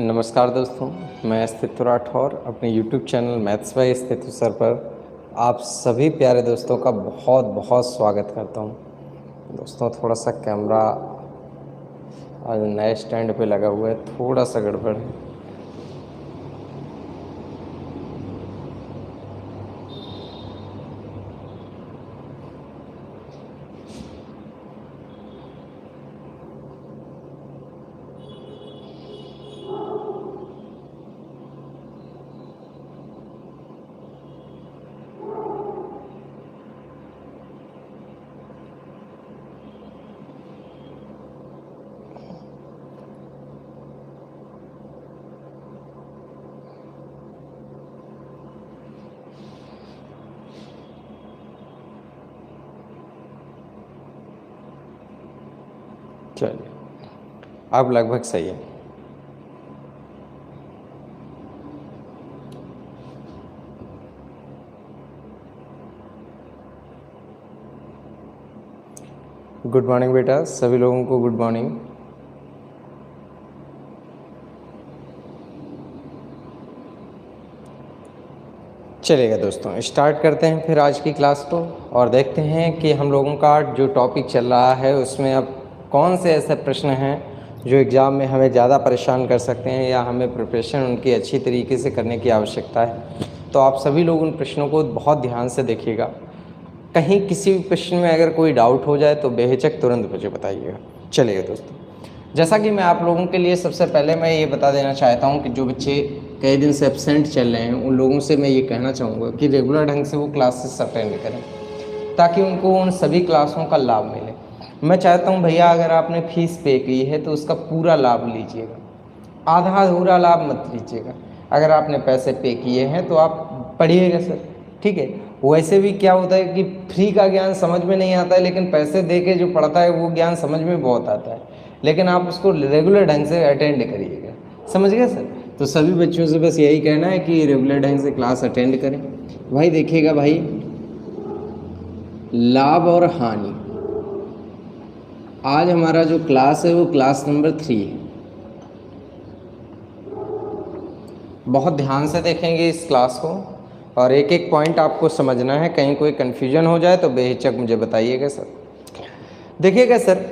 नमस्कार दोस्तों, मैं स्थित राठौर अपने YouTube चैनल मैथ्स बाय स्थित सर पर आप सभी प्यारे दोस्तों का बहुत बहुत स्वागत करता हूं। दोस्तों, थोड़ा सा कैमरा आज नए स्टैंड पे लगा हुआ है, थोड़ा सा गड़बड़ है। चलिए, अब लगभग सही है। गुड मॉर्निंग बेटा, सभी लोगों को गुड मॉर्निंग। चलेगा दोस्तों, स्टार्ट करते हैं फिर आज की क्लास को और देखते हैं कि हम लोगों का जो टॉपिक चल रहा है उसमें अब कौन से ऐसे प्रश्न हैं जो एग्ज़ाम में हमें ज़्यादा परेशान कर सकते हैं या हमें प्रिपरेशन उनकी अच्छी तरीके से करने की आवश्यकता है। तो आप सभी लोग उन प्रश्नों को बहुत ध्यान से देखिएगा। कहीं किसी भी प्रश्न में अगर कोई डाउट हो जाए तो बेहिचक तुरंत मुझे बताइएगा। चलिए दोस्तों, जैसा कि मैं आप लोगों के लिए सबसे पहले मैं ये बता देना चाहता हूँ कि जो बच्चे कई दिन से एब्सेंट चल रहे हैं उन लोगों से मैं ये कहना चाहूँगा कि रेगुलर ढंग से वो क्लासेस अटेंड करें ताकि उनको उन सभी क्लासों का लाभ मिले। मैं चाहता हूँ भैया, अगर आपने फीस पे की है तो उसका पूरा लाभ लीजिएगा, आधा अधूरा लाभ मत लीजिएगा। अगर आपने पैसे पे किए हैं तो आप पढ़िएगा सर, ठीक है। वैसे भी क्या होता है कि फ्री का ज्ञान समझ में नहीं आता है, लेकिन पैसे दे के जो पढ़ता है वो ज्ञान समझ में बहुत आता है। लेकिन आप उसको रेगुलर ढंग से अटेंड करिएगा, समझ गए सर। तो सभी बच्चों से बस यही कहना है कि रेगुलर ढंग से क्लास अटेंड करें। भाई देखिएगा भाई, लाभ और हानि, आज हमारा जो क्लास है वो क्लास नंबर 3 है। बहुत ध्यान से देखेंगे इस क्लास को और एक एक पॉइंट आपको समझना है। कहीं कोई कन्फ्यूजन हो जाए तो बेहिचक मुझे बताइएगा सर। देखिएगा सर,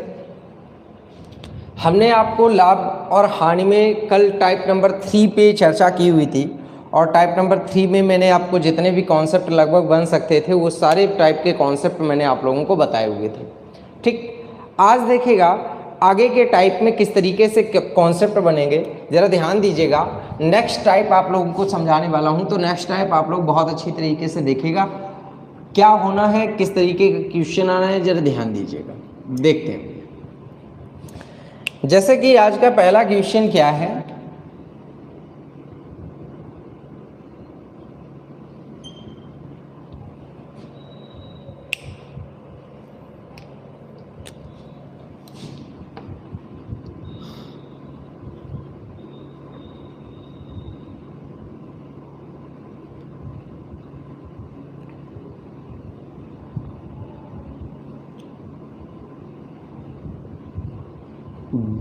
हमने आपको लाभ और हानि में कल टाइप नंबर 3 पे चर्चा की हुई थी और टाइप नंबर 3 में मैंने आपको जितने भी कॉन्सेप्ट लगभग बन सकते थे वो सारे टाइप के कॉन्सेप्ट मैंने आप लोगों को बताए हुए थे, ठीक। आज देखिएगा आगे के टाइप में किस तरीके से कॉन्सेप्ट बनेंगे, ज़रा ध्यान दीजिएगा। नेक्स्ट टाइप आप लोगों को समझाने वाला हूं, तो नेक्स्ट टाइप आप लोग बहुत अच्छी तरीके से देखिएगा क्या होना है, किस तरीके का क्वेश्चन आना है, ज़रा ध्यान दीजिएगा। देखते हैं जैसे कि आज का पहला क्वेश्चन क्या है।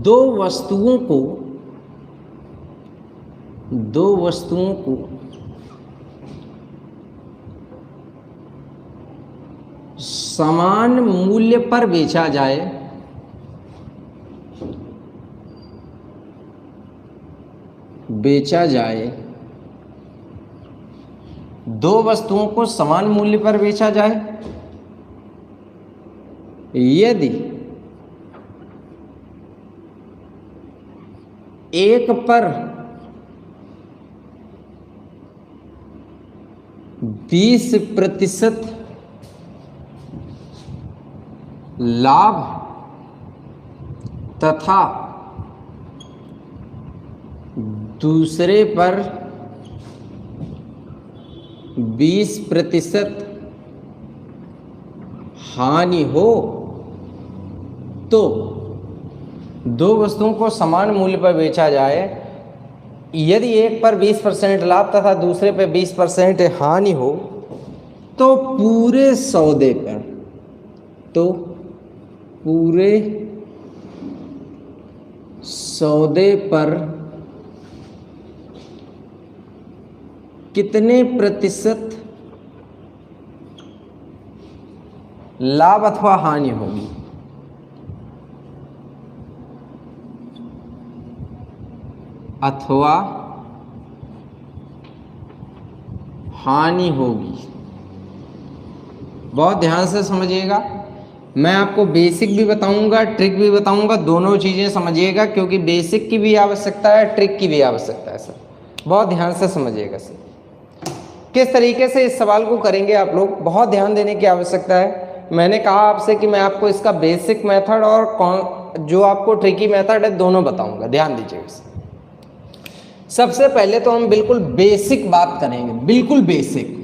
दो वस्तुओं को समान मूल्य पर बेचा जाए, दो वस्तुओं को समान मूल्य पर बेचा जाए यदि एक पर 20% लाभ तथा दूसरे पर 20% हानि हो, तो दो वस्तुओं को समान मूल्य पर बेचा जाए यदि एक पर 20% लाभ तथा दूसरे पर 20% हानि हो तो पूरे सौदे पर, सौदे पर कितने प्रतिशत लाभ अथवा हानि होगी। अथवा हानि होगी। बहुत ध्यान से समझिएगा, मैं आपको बेसिक भी बताऊंगा, ट्रिक भी बताऊंगा, दोनों चीजें समझिएगा, क्योंकि बेसिक की भी आवश्यकता है, ट्रिक की भी आवश्यकता है सर। बहुत ध्यान से समझिएगा सर। किस तरीके से इस सवाल को करेंगे आप लोग, बहुत ध्यान देने की आवश्यकता है। मैंने कहा आपसे कि मैं आपको इसका बेसिक मेथड और जो आपको ट्रिकी मेथड है दोनों बताऊंगा, ध्यान दीजिएगा। सबसे पहले तो हम बिल्कुल बेसिक बात करेंगे, बिल्कुल बेसिक,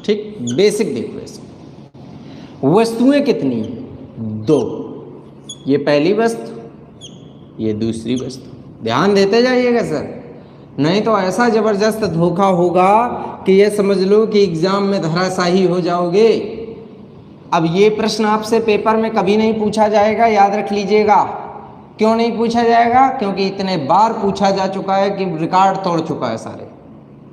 ठीक, बेसिक देखो। ऐसे वस्तुएं कितनी हैं? 2, ये पहली वस्तु, ये दूसरी वस्तु। ध्यान देते जाइएगा सर, नहीं तो ऐसा जबरदस्त धोखा होगा कि ये समझ लो कि एग्जाम में धराशायी हो जाओगे। अब ये प्रश्न आपसे पेपर में कभी नहीं पूछा जाएगा, याद रख लीजिएगा। क्यों नहीं पूछा जाएगा? क्योंकि इतने बार पूछा जा चुका है कि रिकॉर्ड तोड़ चुका है सारे,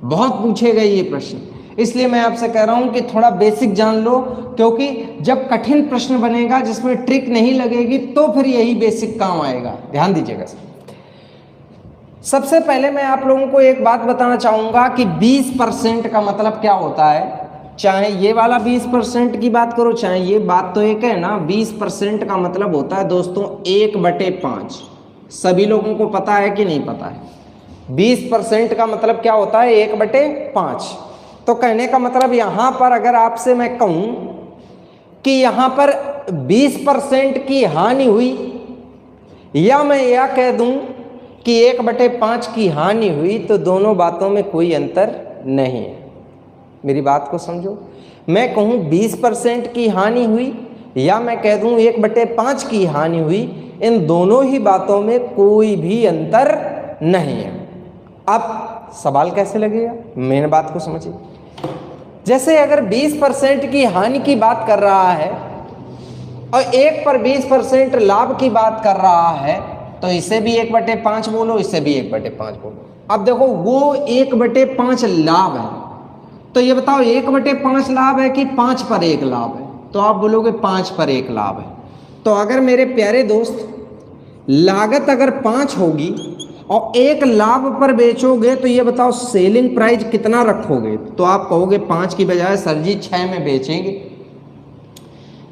बहुत पूछे गए ये प्रश्न। इसलिए मैं आपसे कह रहा हूं कि थोड़ा बेसिक जान लो, क्योंकि जब कठिन प्रश्न बनेगा जिसमें ट्रिक नहीं लगेगी तो फिर यही बेसिक काम आएगा। ध्यान दीजिएगा सर। सबसे पहले मैं आप लोगों को एक बात बताना चाहूंगा कि 20% का मतलब क्या होता है। चाहे ये वाला 20% की बात करो, चाहे ये, बात तो एक है ना। 20% का मतलब होता है दोस्तों 1/5। सभी लोगों को पता है कि नहीं पता है? 20% का मतलब क्या होता है? 1/5। तो कहने का मतलब यहां पर अगर आपसे मैं कहूं कि यहां पर 20% की हानि हुई, या मैं यह कह दूं कि 1/5 की हानि हुई, तो दोनों बातों में कोई अंतर नहीं है। मेरी बात को समझो, मैं कहूं 20% की हानि हुई या मैं कह दूं 1/5 की हानि हुई, इन दोनों ही बातों में कोई भी अंतर नहीं है। अब सवाल कैसे लगेगा, मेन बात को समझिए। जैसे अगर 20% की हानि की बात कर रहा है और 1 पर 20% लाभ की बात कर रहा है, तो इसे भी 1/5 बोलो, इसे भी 1/5 बोलो। अब देखो वो 1/5 लाभ है, तो ये बताओ 1/5 लाभ है कि 5 पर 1 लाभ है? तो आप बोलोगे 5 पर 1 लाभ है। तो अगर मेरे प्यारे दोस्त लागत अगर 5 होगी और 1 लाभ पर बेचोगे, तो ये बताओ सेलिंग प्राइस कितना रखोगे? तो आप कहोगे 5 की बजाय सर जी 6 में बेचेंगे।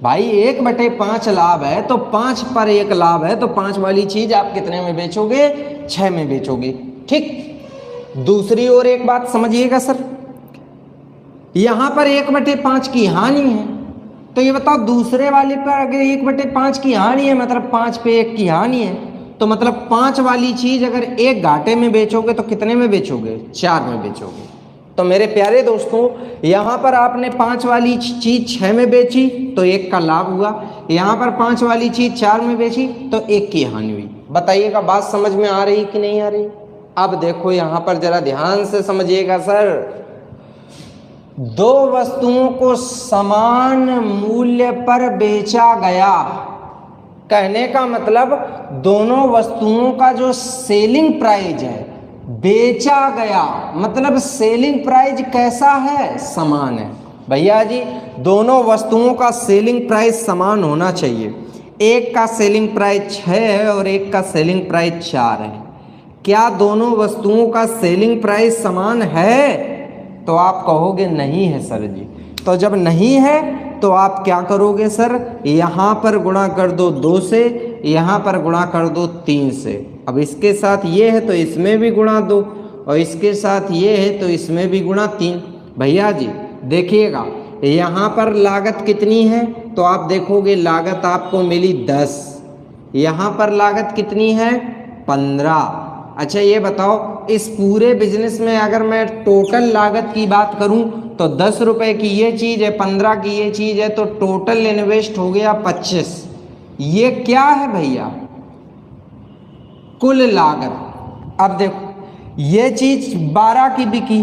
भाई 1/5 लाभ है तो 5 पर 1 लाभ है, तो 5 वाली चीज आप कितने में बेचोगे? 6 में बेचोगे। ठीक, दूसरी ओर एक बात समझिएगा सर, यहां पर 1/5 की हानि है, तो ये बताओ दूसरे वाले पर अगर 1/5 की हानि है, मतलब 5 पे 1 की हानि है, तो मतलब 5 वाली चीज अगर 1 घाटे में बेचोगे तो कितने में बेचोगे? 4 में बेचोगे। तो मेरे प्यारे दोस्तों, यहां पर आपने 5 वाली चीज 6 में बेची तो 1 का लाभ हुआ, यहां पर 5 वाली चीज 4 में बेची तो 1 की हानि हुई। बताइएगा बात समझ में आ रही कि नहीं आ रही? अब देखो यहां पर जरा ध्यान से समझिएगा सर, 2 वस्तुओं को समान मूल्य पर बेचा गया, कहने का मतलब दोनों वस्तुओं का जो सेलिंग प्राइस है, बेचा गया मतलब सेलिंग प्राइस कैसा है? समान है। भैया जी दोनों वस्तुओं का सेलिंग प्राइस समान होना चाहिए। एक का सेलिंग प्राइस 6 है और एक का सेलिंग प्राइस 4 है। क्या दोनों वस्तुओं का सेलिंग प्राइस समान है? तो आप कहोगे नहीं है सर जी। तो जब नहीं है तो आप क्या करोगे सर? यहाँ पर गुणा कर दो 2 से, यहाँ पर गुणा कर दो 3 से। अब इसके साथ ये है तो इसमें भी गुणा 2, और इसके साथ ये है तो इसमें भी गुणा 3। भैया जी देखिएगा यहाँ पर लागत कितनी है, तो आप देखोगे लागत आपको मिली 10, यहाँ पर लागत कितनी है? 15। अच्छा ये बताओ इस पूरे बिजनेस में अगर मैं टोटल लागत की बात करूं तो 10 रुपए की ये चीज है, 15 की ये चीज है, तो टोटल इन्वेस्ट हो गया 25। ये क्या है भैया? कुल लागत। अब देखो ये चीज 12 की बिकी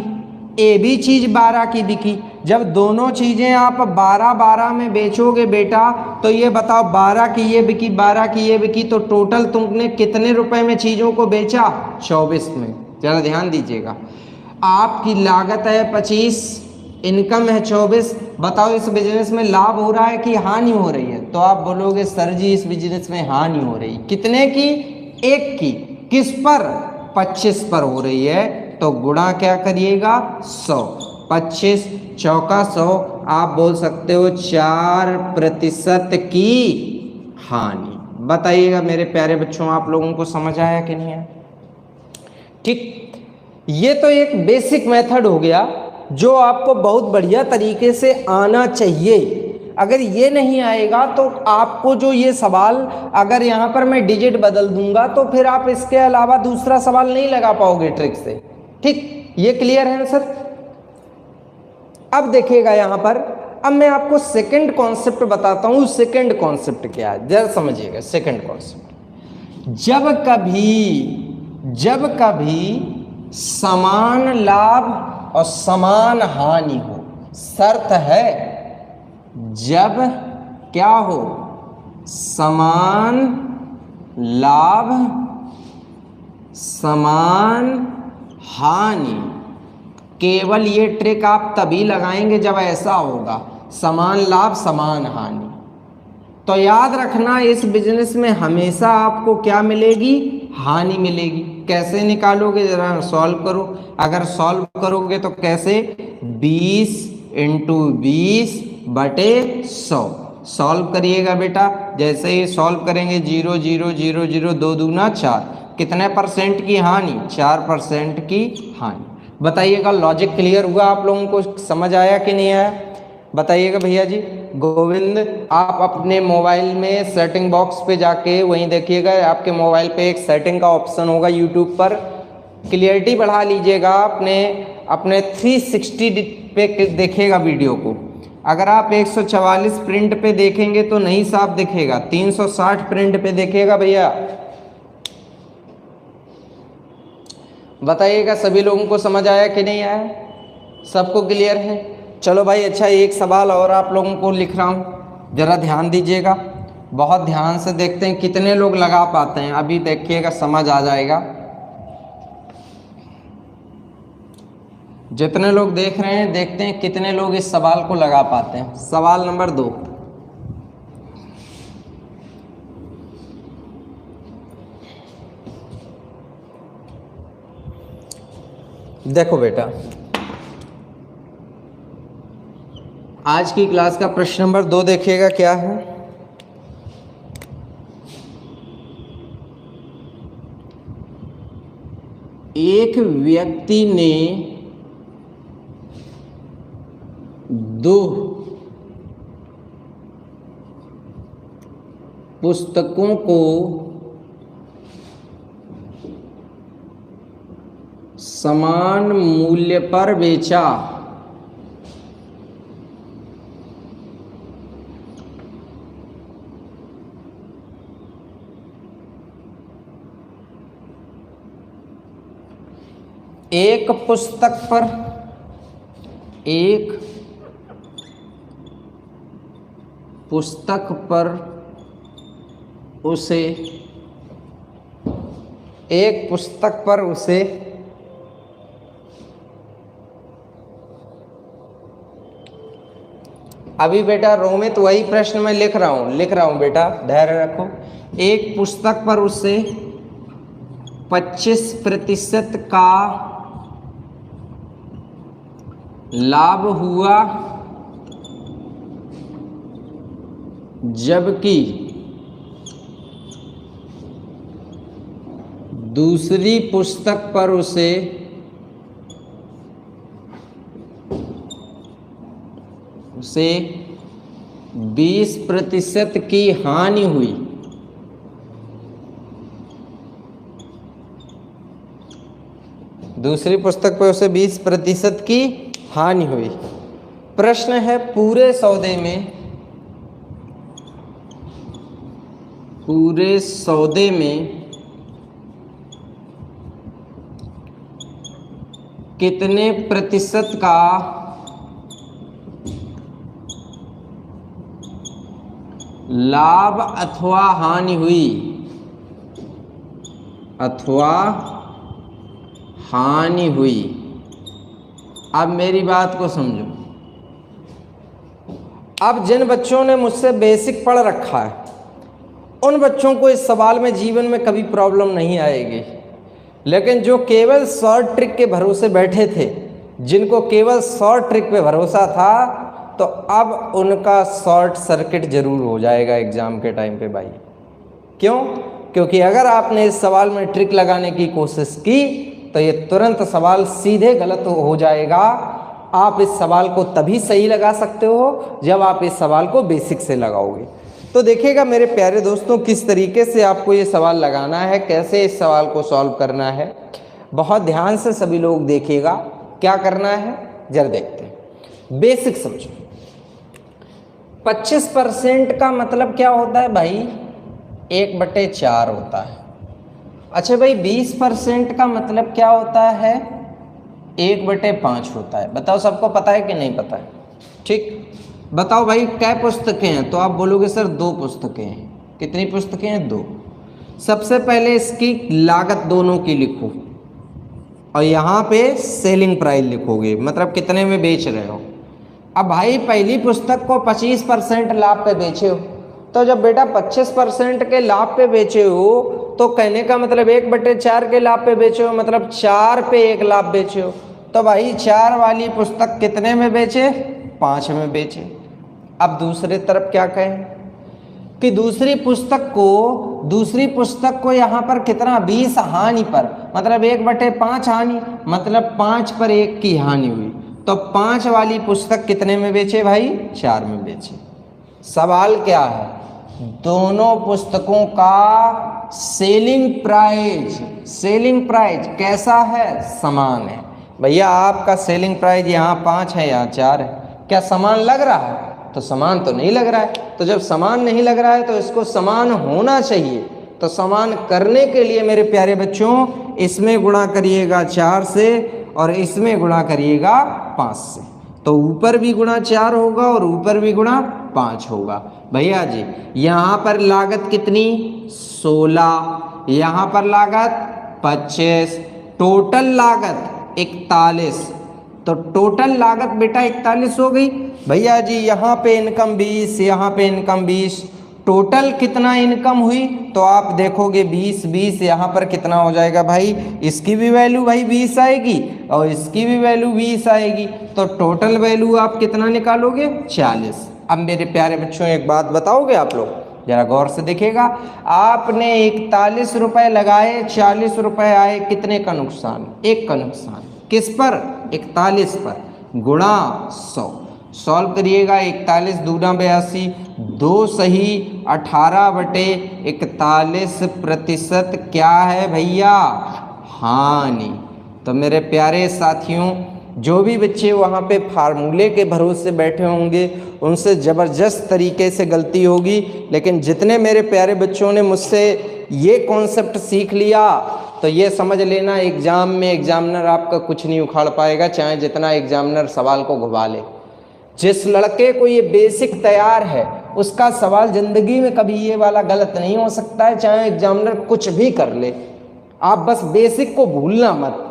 ए भी चीज 12 की बिकी। जब दोनों चीजें आप 12-12 में बेचोगे बेटा, तो ये बताओ 12 की ये बिकी, 12 की ये बिकी, तो टोटल तुमने कितने रुपए में चीजों को बेचा? 24 में। जरा ध्यान दीजिएगा, आपकी लागत है 25, इनकम है 24। बताओ इस बिजनेस में लाभ हो रहा है कि हानि हो रही है? तो आप बोलोगे सर जी इस बिजनेस में हानि हो रही। कितने की? 1 की। किस पर? 25 पर हो रही है। तो गुणा क्या करिएगा? 100। 25 चौका 100, आप बोल सकते हो 4% की हानि। बताइएगा मेरे प्यारे बच्चों, आप लोगों को समझ आया कि नहीं आया? ठीक, ये तो एक बेसिक मेथड हो गया जो आपको बहुत बढ़िया तरीके से आना चाहिए। अगर ये नहीं आएगा तो आपको जो ये सवाल, अगर यहाँ पर मैं डिजिट बदल दूंगा तो फिर आप इसके अलावा दूसरा सवाल नहीं लगा पाओगे ट्रिक से। ठीक, ये क्लियर है सर? अब देखिएगा यहाँ पर, अब मैं आपको सेकंड कॉन्सेप्ट बताता हूँ। सेकंड कॉन्सेप्ट क्या है जरा समझिएगा। सेकंड कॉन्सेप्ट, जब कभी समान लाभ और समान हानि हो, शर्त है जब क्या हो? समान लाभ समान हानि। केवल ये ट्रिक आप तभी लगाएंगे जब ऐसा होगा, समान लाभ समान हानि। तो याद रखना इस बिजनेस में हमेशा आपको क्या मिलेगी? हानि मिलेगी। कैसे निकालोगे जरा सॉल्व करो। अगर सॉल्व करोगे तो कैसे? 20 × 20/100 सॉल्व करिएगा बेटा। जैसे ही सॉल्व करेंगे 0 0 0 0 2 दूना 4, कितने परसेंट की हानि? 4% की हानि। बताइएगा लॉजिक क्लियर हुआ? आप लोगों को समझ आया कि नहीं आया? बताइएगा भैया जी। गोविंद, आप अपने मोबाइल में सेटिंग बॉक्स पे जाके वहीं देखिएगा, आपके मोबाइल पे एक सेटिंग का ऑप्शन होगा यूट्यूब पर। क्लियरिटी बढ़ा लीजिएगा, अपने 360 पे देखिएगा वीडियो को। अगर आप 144 प्रिंट पे देखेंगे तो नहीं साफ दिखेगा, 360 प्रिंट पे देखिएगा भैया। बताइएगा सभी लोगों को समझ आया कि नहीं आया? सबको क्लियर है? चलो भाई अच्छा, एक सवाल और आप लोगों को लिख रहा हूँ, ज़रा ध्यान दीजिएगा। बहुत ध्यान से देखते हैं कितने लोग लगा पाते हैं। अभी देखिएगा समझ आ जाएगा। जितने लोग देख रहे हैं देखते हैं कितने लोग इस सवाल को लगा पाते हैं। सवाल नंबर 2, देखो बेटा, आज की क्लास का प्रश्न नंबर 2 देखिएगा क्या है। एक व्यक्ति ने 2 पुस्तकों को समान मूल्य पर बेचा। एक पुस्तक पर उसे अभी बेटा रोमित वही प्रश्न मैं लिख रहा हूं बेटा, धैर्य रखो। एक पुस्तक पर उसे 25% का लाभ हुआ, जबकि दूसरी पुस्तक पर उसे 20% की हानि हुई। दूसरी पुस्तक पर उसे 20% की हानि हुई। प्रश्न है पूरे सौदे में कितने प्रतिशत का लाभ अथवा हानि हुई, अथवा हानि हुई। अब मेरी बात को समझो। अब जिन बच्चों ने मुझसे बेसिक पढ़ रखा है उन बच्चों को इस सवाल में जीवन में कभी प्रॉब्लम नहीं आएगी, लेकिन जो केवल शॉर्ट ट्रिक के भरोसे बैठे थे, जिनको केवल शॉर्ट ट्रिक पे भरोसा था, तो अब उनका शॉर्ट सर्किट जरूर हो जाएगा एग्जाम के टाइम पे भाई। क्यों? क्योंकि अगर आपने इस सवाल में ट्रिक लगाने की कोशिश की तो ये तुरंत सवाल सीधे गलत हो जाएगा। आप इस सवाल को तभी सही लगा सकते हो जब आप इस सवाल को बेसिक से लगाओगे। तो देखिएगा मेरे प्यारे दोस्तों, किस तरीके से आपको ये सवाल लगाना है, कैसे इस सवाल को सॉल्व करना है। बहुत ध्यान से सभी लोग देखिएगा क्या करना है, जरा देखते हैं। बेसिक समझो। 25% का मतलब क्या होता है भाई? 1/4 होता है। अच्छा भाई, 20% का मतलब क्या होता है? 1/5 होता है। बताओ, सबको पता है कि नहीं पता है? ठीक, बताओ भाई कै पुस्तकें हैं? तो आप बोलोगे सर 2 पुस्तकें हैं। कितनी पुस्तकें हैं? 2। सबसे पहले इसकी लागत दोनों की लिखो और यहाँ पे सेलिंग प्राइस लिखोगे, मतलब कितने में बेच रहे हो। अब भाई पहली पुस्तक को 25% लाभ पे बेचे हो, तो जब बेटा 25% के लाभ पे बेचे हो तो कहने का मतलब 1/4 के लाभ पे बेचे हो, मतलब 4 पे 1 लाभ बेचे हो। तो भाई 4 वाली पुस्तक कितने में बेचे? 5 में बेचे। अब दूसरी तरफ क्या कहें कि दूसरी पुस्तक को यहाँ पर कितना? 20 हानि पर, मतलब 1/5 हानि, मतलब 5 पर 1 की हानि हुई। तो 5 वाली पुस्तक कितने में बेचे भाई? 4 में बेचे। सवाल क्या है? दोनों पुस्तकों का सेलिंग प्राइस कैसा है? समान है। भैया आपका सेलिंग प्राइस यहाँ 5 है, यहाँ 4 है, क्या समान लग रहा है? तो समान तो नहीं लग रहा है। तो जब समान नहीं लग रहा है तो इसको समान होना चाहिए। तो समान करने के लिए मेरे प्यारे बच्चों, इसमें गुणा करिएगा 4 से और इसमें गुणा करिएगा 5 से। तो ऊपर भी गुणा 4 होगा और ऊपर भी गुणा 5 होगा। भैया जी यहाँ पर लागत कितनी? 16, यहाँ पर लागत 25, टोटल लागत 41। तो टोटल लागत बेटा 41 हो गई। भैया जी यहाँ पे इनकम 20, यहाँ पे इनकम 20, टोटल कितना इनकम हुई? तो आप देखोगे 20, यहाँ पर कितना हो जाएगा भाई? इसकी भी वैल्यू भाई 20 आएगी और इसकी भी वैल्यू 20 आएगी। तो टोटल वैल्यू आप कितना निकालोगे? 40। अब मेरे प्यारे बच्चों एक बात बताओगे आप लोग, जरा गौर से देखिएगा। आपने 41 रुपए लगाए, 40 रुपए आए, कितने का नुकसान? 1 का नुकसान। किस पर? 41 पर, गुणा 100। सॉल्व करिएगा। 41 दूना 82, 2 सही 18/41% क्या है भैया? हानि। तो मेरे प्यारे साथियों, जो भी बच्चे वहाँ पे फार्मूले के भरोसे बैठे होंगे उनसे ज़बरदस्त तरीके से गलती होगी, लेकिन जितने मेरे प्यारे बच्चों ने मुझसे ये कॉन्सेप्ट सीख लिया तो ये समझ लेना एग्ज़ाम में एग्जामिनर आपका कुछ नहीं उखाड़ पाएगा, चाहे जितना एग्जामिनर सवाल को घुमा ले। जिस लड़के को ये बेसिक तैयार है उसका सवाल ज़िंदगी में कभी ये वाला गलत नहीं हो सकता है, चाहे एग्जामिनर कुछ भी कर ले। आप बस बेसिक को भूलना मत।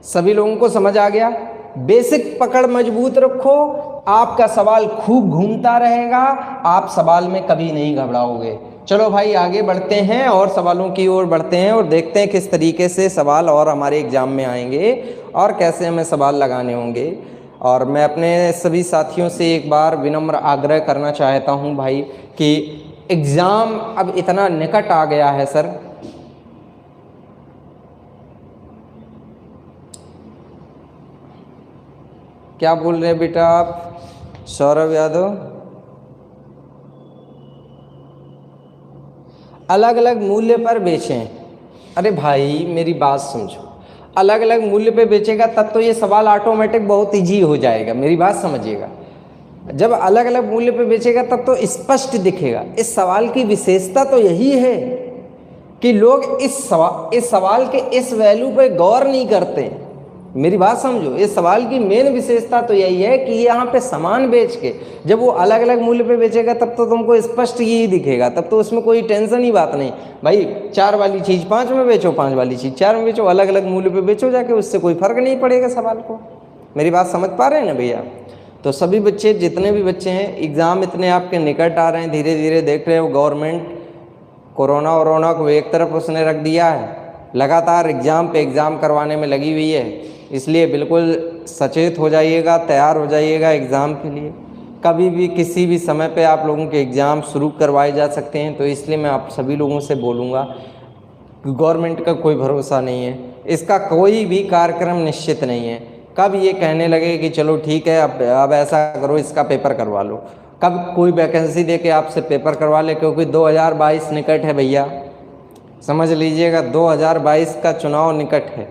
सभी लोगों को समझ आ गया? बेसिक पकड़ मजबूत रखो, आपका सवाल खूब घूमता रहेगा, आप सवाल में कभी नहीं घबराओगे। चलो भाई आगे बढ़ते हैं और सवालों की ओर बढ़ते हैं और देखते हैं किस तरीके से सवाल और हमारे एग्जाम में आएंगे और कैसे हमें सवाल लगाने होंगे। और मैं अपने सभी साथियों से एक बार विनम्र आग्रह करना चाहता हूं भाई कि एग्ज़ाम अब इतना निकट आ गया है सर, क्या बोल रहे हैं बेटा आप? सौरभ यादव, अलग अलग मूल्य पर बेचें। अरे भाई मेरी बात समझो, अलग अलग मूल्य पे बेचेगा तब तो ये सवाल ऑटोमेटिक बहुत ईजी हो जाएगा। मेरी बात समझिएगा, जब अलग अलग मूल्य पे बेचेगा तब तो स्पष्ट दिखेगा। इस सवाल की विशेषता तो यही है कि लोग इस सवाल के इस वैल्यू पे गौर नहीं करते। मेरी बात समझो, इस सवाल की मेन विशेषता तो यही है कि यहाँ पे सामान बेच के जब वो अलग अलग मूल्य पे बेचेगा तब तो तुमको स्पष्ट यही दिखेगा, तब तो उसमें कोई टेंशन ही बात नहीं। भाई 4 वाली चीज़ 5 में बेचो, 5 वाली चीज़ 4 में बेचो, अलग अलग मूल्य पे बेचो जाके, उससे कोई फर्क नहीं पड़ेगा सवाल को। मेरी बात समझ पा रहे हैं ना भैया? तो सभी बच्चे, जितने भी बच्चे हैं, एग्ज़ाम इतने आपके निकट आ रहे हैं, धीरे धीरे देख रहे हो गवर्नमेंट कोरोना वोरोना को एक तरफ उसने रख दिया है, लगातार एग्ज़ाम पे एग्ज़ाम करवाने में लगी हुई है। इसलिए बिल्कुल सचेत हो जाइएगा, तैयार हो जाइएगा एग्ज़ाम के लिए। कभी भी किसी भी समय पे आप लोगों के एग्ज़ाम शुरू करवाए जा सकते हैं। तो इसलिए मैं आप सभी लोगों से बोलूँगा कि गवर्नमेंट का कोई भरोसा नहीं है, इसका कोई भी कार्यक्रम निश्चित नहीं है। कब ये कहने लगे कि चलो ठीक है अब ऐसा करो, इसका पेपर करवा लो, कब कोई वैकेंसी दे के आपसे पेपर करवा ले, क्योंकि 2022 निकट है भैया, समझ लीजिएगा 2022 का चुनाव निकट है,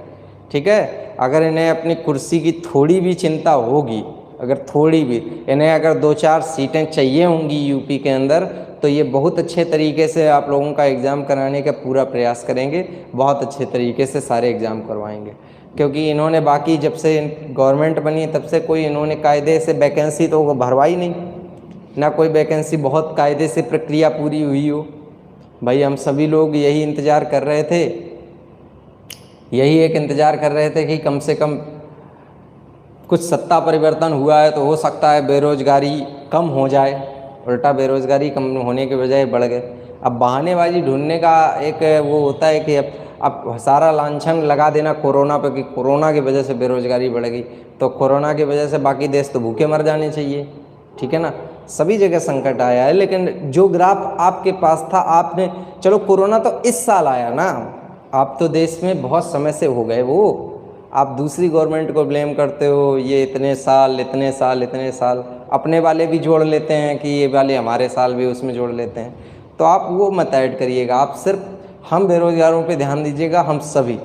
ठीक है। अगर इन्हें अपनी कुर्सी की थोड़ी भी चिंता होगी, अगर थोड़ी भी, इन्हें अगर 2-4 सीटें चाहिए होंगी यूपी के अंदर, तो ये बहुत अच्छे तरीके से आप लोगों का एग्ज़ाम कराने का पूरा प्रयास करेंगे, बहुत अच्छे तरीके से सारे एग्ज़ाम करवाएंगे। क्योंकि इन्होंने बाकी जब से गवर्नमेंट बनी तब से कोई इन्होंने कायदे से वैकेंसी तो भरवाई नहीं, ना कोई वैकेंसी बहुत कायदे से प्रक्रिया पूरी हुई हो। भाई हम सभी लोग यही इंतज़ार कर रहे थे, यही एक इंतज़ार कर रहे थे कि कम से कम कुछ सत्ता परिवर्तन हुआ है तो हो सकता है बेरोज़गारी कम हो जाए, उल्टा बेरोज़गारी कम होने के बजाय बढ़ गए। अब बहानेबाजी ढूंढने का एक वो होता है कि अब सारा लांछन लगा देना कोरोना पे कि कोरोना की वजह से बेरोज़गारी बढ़ गई, तो कोरोना की वजह से बाकी देश तो भूखे मर जाने चाहिए, ठीक है ना। सभी जगह संकट आया है, लेकिन जो ग्राफ आपके पास था आपने, चलो कोरोना तो इस साल आया ना, आप तो देश में बहुत समय से हो गए, वो आप दूसरी गवर्नमेंट को ब्लेम करते हो, ये इतने साल इतने साल इतने साल, अपने वाले भी जोड़ लेते हैं कि ये वाले हमारे साल भी उसमें जोड़ लेते हैं। तो आप वो मत ऐड करिएगा, आप सिर्फ हम बेरोज़गारों पे ध्यान दीजिएगा। हम सभी,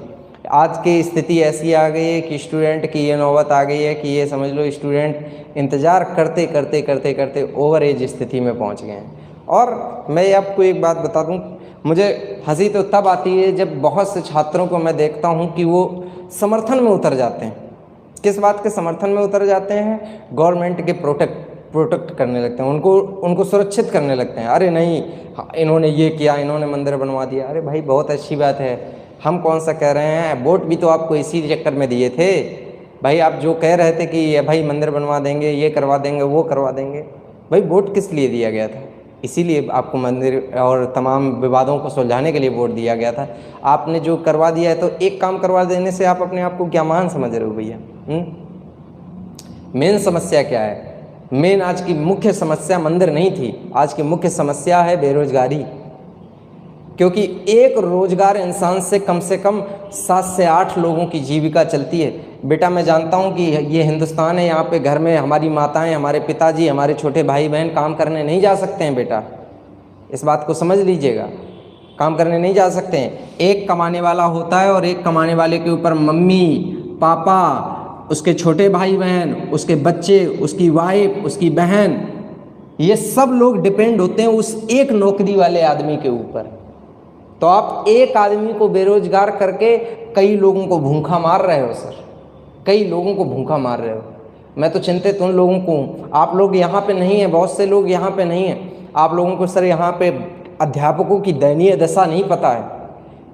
आज की स्थिति ऐसी आ गई है कि स्टूडेंट की ये नौबत आ गई है कि ये समझ लो स्टूडेंट इंतज़ार करते करते करते करते ओवर एज स्थिति में पहुंच गए हैं। और मैं आपको एक बात बता दूं, मुझे हंसी तो तब आती है जब बहुत से छात्रों को मैं देखता हूं कि वो समर्थन में उतर जाते हैं। किस बात के समर्थन में उतर जाते हैं? गवर्नमेंट के प्रोटेक्ट करने लगते हैं, उनको सुरक्षित करने लगते हैं। अरे नहीं, इन्होंने ये किया, इन्होंने मंदिर बनवा दिया। अरे भाई बहुत अच्छी बात है, हम कौन सा कह रहे हैं, वोट भी तो आपको इसी चक्कर में दिए थे भाई। आप जो कह रहे थे कि भाई मंदिर बनवा देंगे, ये करवा देंगे, वो करवा देंगे, भाई वोट किस लिए दिया गया था? इसीलिए आपको मंदिर और तमाम विवादों को सुलझाने के लिए वोट दिया गया था। आपने जो करवा दिया है, तो एक काम करवा देने से आप अपने आप को क्या महान समझ रहे हो भैया? मेन समस्या क्या है? मेन आज की मुख्य समस्या मंदिर नहीं थी, आज की मुख्य समस्या है बेरोजगारी। क्योंकि एक रोजगार इंसान से कम 7 से 8 लोगों की जीविका चलती है। बेटा मैं जानता हूँ कि ये हिंदुस्तान है, यहाँ पे घर में हमारी माताएं, हमारे पिताजी, हमारे छोटे भाई बहन काम करने नहीं जा सकते हैं बेटा, इस बात को समझ लीजिएगा, काम करने नहीं जा सकते हैं। एक कमाने वाला होता है और एक कमाने वाले के ऊपर मम्मी पापा, उसके छोटे भाई बहन, उसके बच्चे, उसकी वाइफ, उसकी बहन, ये सब लोग डिपेंड होते हैं उस एक नौकरी वाले आदमी के ऊपर। तो आप एक आदमी को बेरोजगार करके कई लोगों को भूखा मार रहे हो सर, कई लोगों को भूखा मार रहे हो। मैं तो चिंतित उन लोगों को हूँ, आप लोग यहाँ पे नहीं हैं, बहुत से लोग यहाँ पे नहीं हैं। आप लोगों को सर यहाँ पे अध्यापकों की दयनीय दशा नहीं पता है।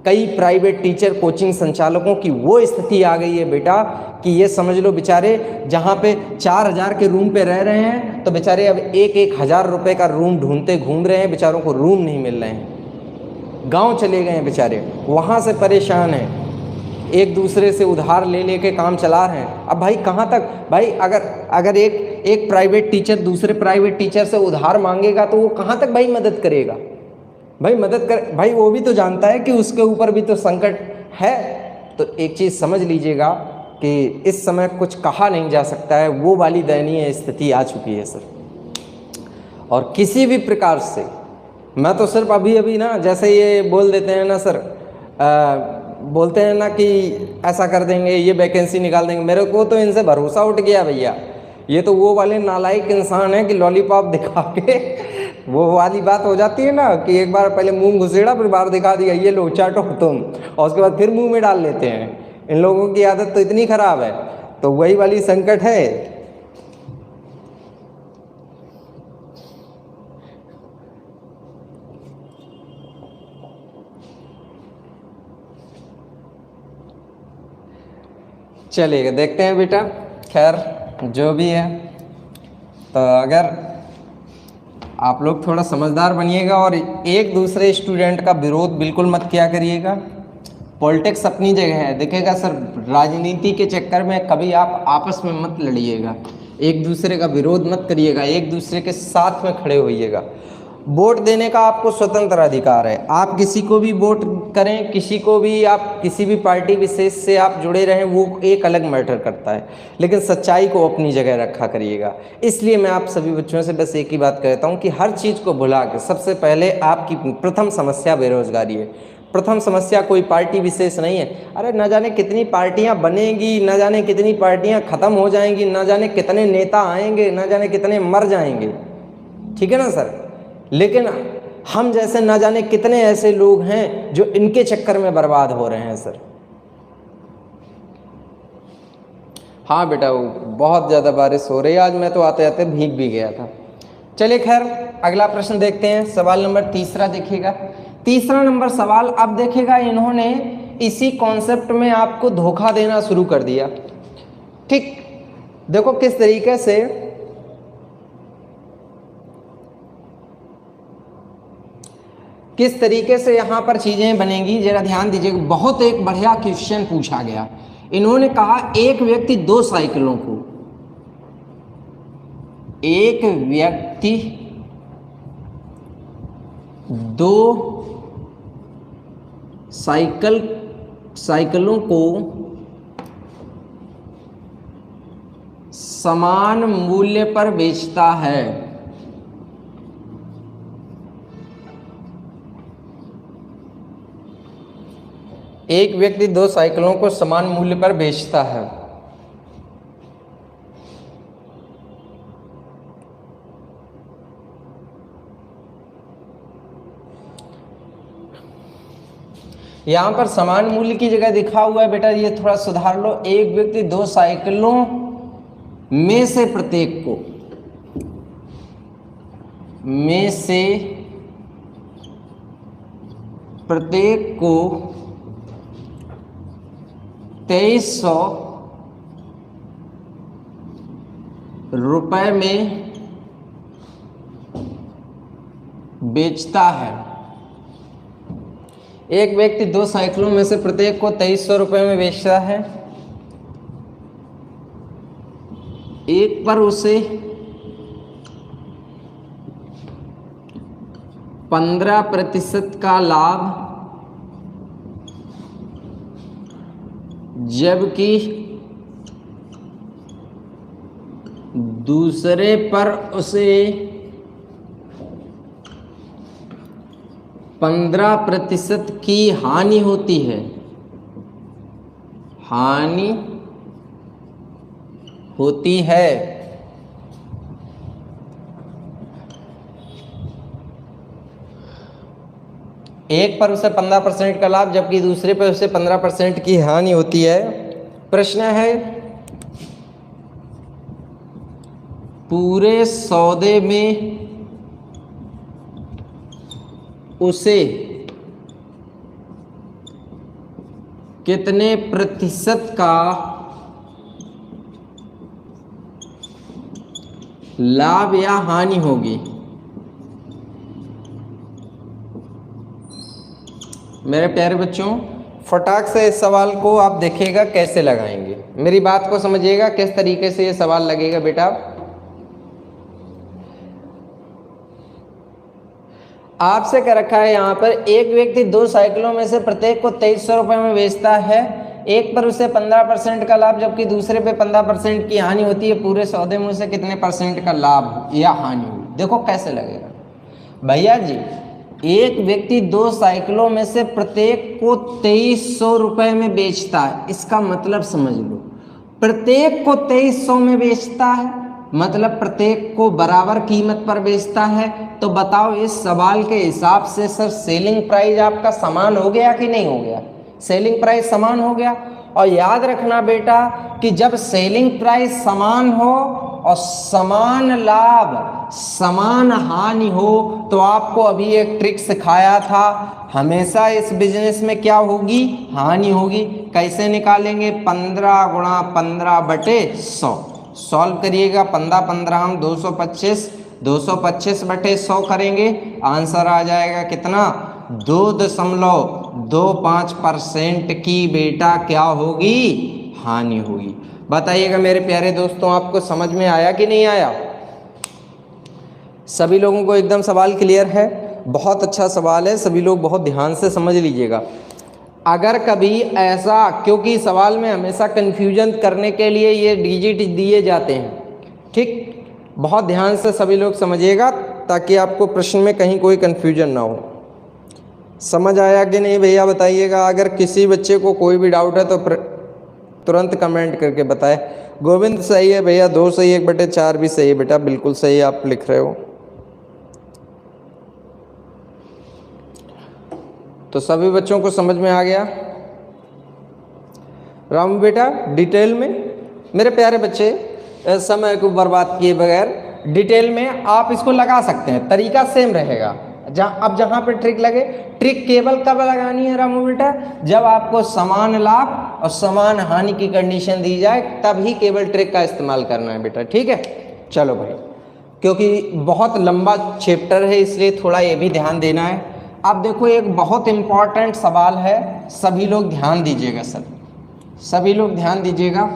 कई प्राइवेट टीचर, कोचिंग संचालकों की वो स्थिति आ गई है बेटा कि ये समझ लो बेचारे जहाँ पे 4,000 के रूम पे रह रहे हैं, तो बेचारे अब 1,000 रुपये का रूम ढूंढते घूम रहे हैं, बेचारों को रूम नहीं मिल रहे हैं। गांव चले गए हैं बेचारे, वहाँ से परेशान हैं, एक दूसरे से उधार ले लेके काम चला रहे हैं। अब भाई कहाँ तक भाई, अगर एक प्राइवेट टीचर दूसरे प्राइवेट टीचर से उधार मांगेगा तो वो कहाँ तक भाई मदद करेगा? भाई मदद कर, भाई वो भी तो जानता है कि उसके ऊपर भी तो संकट है। तो एक चीज़ समझ लीजिएगा कि इस समय कुछ कहा नहीं जा सकता है, वो वाली दयनीय स्थिति आ चुकी है सर। और किसी भी प्रकार से, मैं तो सिर्फ अभी ना, जैसे ये बोल देते हैं ना सर, बोलते हैं ना कि ऐसा कर देंगे, ये वैकेंसी निकाल देंगे, मेरे को तो इनसे भरोसा उठ गया भैया। ये तो वो वाले नालायक इंसान है कि लॉलीपॉप दिखा के वो वाली बात हो जाती है ना कि एक बार पहले मुंह घुसेड़ा फिर बाहर दिखा दिया, ये लो चाटो तुम, और उसके बाद फिर मुंह में डाल लेते हैं। इन लोगों की आदत तो इतनी खराब है। तो वही वाली संकट है। चलिए देखते हैं बेटा, खैर जो भी है, तो अगर आप लोग थोड़ा समझदार बनिएगा और एक दूसरे स्टूडेंट का विरोध बिल्कुल मत किया करिएगा। पॉलिटिक्स अपनी जगह है, देखिएगा सर, राजनीति के चक्कर में कभी आप आपस में मत लड़िएगा, एक दूसरे का विरोध मत करिएगा, एक दूसरे के साथ में खड़े होइएगा। वोट देने का आपको स्वतंत्र अधिकार है, आप किसी को भी वोट करें, किसी को भी, आप किसी भी पार्टी विशेष से आप जुड़े रहें, वो एक अलग मैटर करता है, लेकिन सच्चाई को अपनी जगह रखा करिएगा। इसलिए मैं आप सभी बच्चों से बस एक ही बात कहता हूँ कि हर चीज़ को भुला के सबसे पहले आपकी प्रथम समस्या बेरोजगारी है। प्रथम समस्या कोई पार्टी विशेष नहीं है। अरे न जाने कितनी पार्टियां बनेंगी, न जाने कितनी पार्टियां ख़त्म हो जाएंगी, न जाने कितने नेता आएंगे, न जाने कितने मर जाएंगे, ठीक है ना सर, लेकिन हम जैसे न जाने कितने ऐसे लोग हैं जो इनके चक्कर में बर्बाद हो रहे हैं सर। हाँ बेटा, वो बहुत ज़्यादा बारिश हो रही है आज, मैं तो आते आते भीग भी गया था। चलिए खैर, अगला प्रश्न देखते हैं, सवाल नंबर तीसरा देखिएगा। तीसरा नंबर सवाल, अब देखिएगा इन्होंने इसी कॉन्सेप्ट में आपको धोखा देना शुरू कर दिया। ठीक, देखो किस तरीके से यहाँ पर चीज़ें बनेंगी, जरा ध्यान दीजिएगा। बहुत एक बढ़िया क्वेश्चन पूछा गया। इन्होंने कहा एक व्यक्ति दो साइकिलों को, एक व्यक्ति दो साइकिलों को समान मूल्य पर बेचता है। एक व्यक्ति दो साइकिलों को समान मूल्य पर बेचता है। यहां पर समान मूल्य की जगह लिखा हुआ है बेटा, ये थोड़ा सुधार लो। एक व्यक्ति दो साइकिलों में से प्रत्येक को 2300 रुपए में बेचता है। एक व्यक्ति दो साइकिलों में से प्रत्येक को 2300 रुपए में बेचता है। एक पर उसे 15% का लाभ, जबकि दूसरे पर उसे 15% की हानि होती है। एक पर उसे 15% का लाभ, जबकि दूसरे पर उसे 15% की हानि होती है। प्रश्न है, पूरे सौदे में उसे कितने प्रतिशत का लाभ या हानि होगी? मेरे प्यारे बच्चों, फटाक से इस सवाल को आप देखिएगा कैसे लगाएंगे। मेरी बात को समझिएगा किस तरीके से ये सवाल लगेगा बेटा। आपसे कह रखा है यहाँ पर, एक व्यक्ति दो साइकिलों में से प्रत्येक को 2300 रुपए में बेचता है। एक पर उसे 15% का लाभ, जबकि दूसरे पे 15% की हानि होती है। पूरे सौदे में उसे कितने % का लाभ या हानि हुई? देखो कैसे लगेगा भैया जी। एक व्यक्ति दो साइकिलों में से प्रत्येक को 2300 रुपए में बेचता है। इसका मतलब समझ लो, प्रत्येक को 2300 में बेचता है मतलब प्रत्येक को बराबर कीमत पर बेचता है। तो बताओ इस सवाल के हिसाब से सर सेलिंग प्राइस आपका समान हो गया कि नहीं हो गया? सेलिंग प्राइस समान हो गया। और याद रखना बेटा कि जब सेलिंग प्राइस समान हो और समान लाभ समान हानि हो तो आपको अभी एक ट्रिक सिखाया था, हमेशा इस बिजनेस में क्या होगी? हानि होगी। कैसे निकालेंगे? 15 गुणा 15 बटे 100। सॉल्व करिएगा। 15 15 हम 225, 225 बटे 100 करेंगे, आंसर आ जाएगा कितना? 2.25% की बेटा क्या होगी? हानि होगी। बताइएगा मेरे प्यारे दोस्तों, आपको समझ में आया कि नहीं आया? सभी लोगों को एकदम सवाल क्लियर है? बहुत अच्छा सवाल है, सभी लोग बहुत ध्यान से समझ लीजिएगा। अगर कभी ऐसा, क्योंकि सवाल में हमेशा कन्फ्यूजन करने के लिए ये डिजिट दिए जाते हैं, ठीक? बहुत ध्यान से सभी लोग समझिएगा ताकि आपको प्रश्न में कहीं कोई कन्फ्यूजन ना हो। समझ आया कि नहीं भैया बताइएगा। अगर किसी बच्चे को कोई भी डाउट है तो तुरंत कमेंट करके बताए। गोविंद सही है भैया, 2 सही, 1/4 भी सही है बेटा, बिल्कुल सही आप लिख रहे हो। तो सभी बच्चों को समझ में आ गया? रामू बेटा डिटेल में, मेरे प्यारे बच्चे समय को बर्बाद किए बगैर डिटेल में आप इसको लगा सकते हैं, तरीका सेम रहेगा। जहाँ पे ट्रिक लगे, ट्रिक केवल कब लगानी है रामू बेटा? जब आपको समान लाभ और समान हानि की कंडीशन दी जाए, तभी केवल ट्रिक का इस्तेमाल करना है बेटा, ठीक है? चलो भाई, क्योंकि बहुत लंबा चैप्टर है इसलिए थोड़ा ये भी ध्यान देना है। अब देखो एक बहुत इम्पॉर्टेंट सवाल है, सभी लोग ध्यान दीजिएगा। सभी लोग ध्यान दीजिएगा।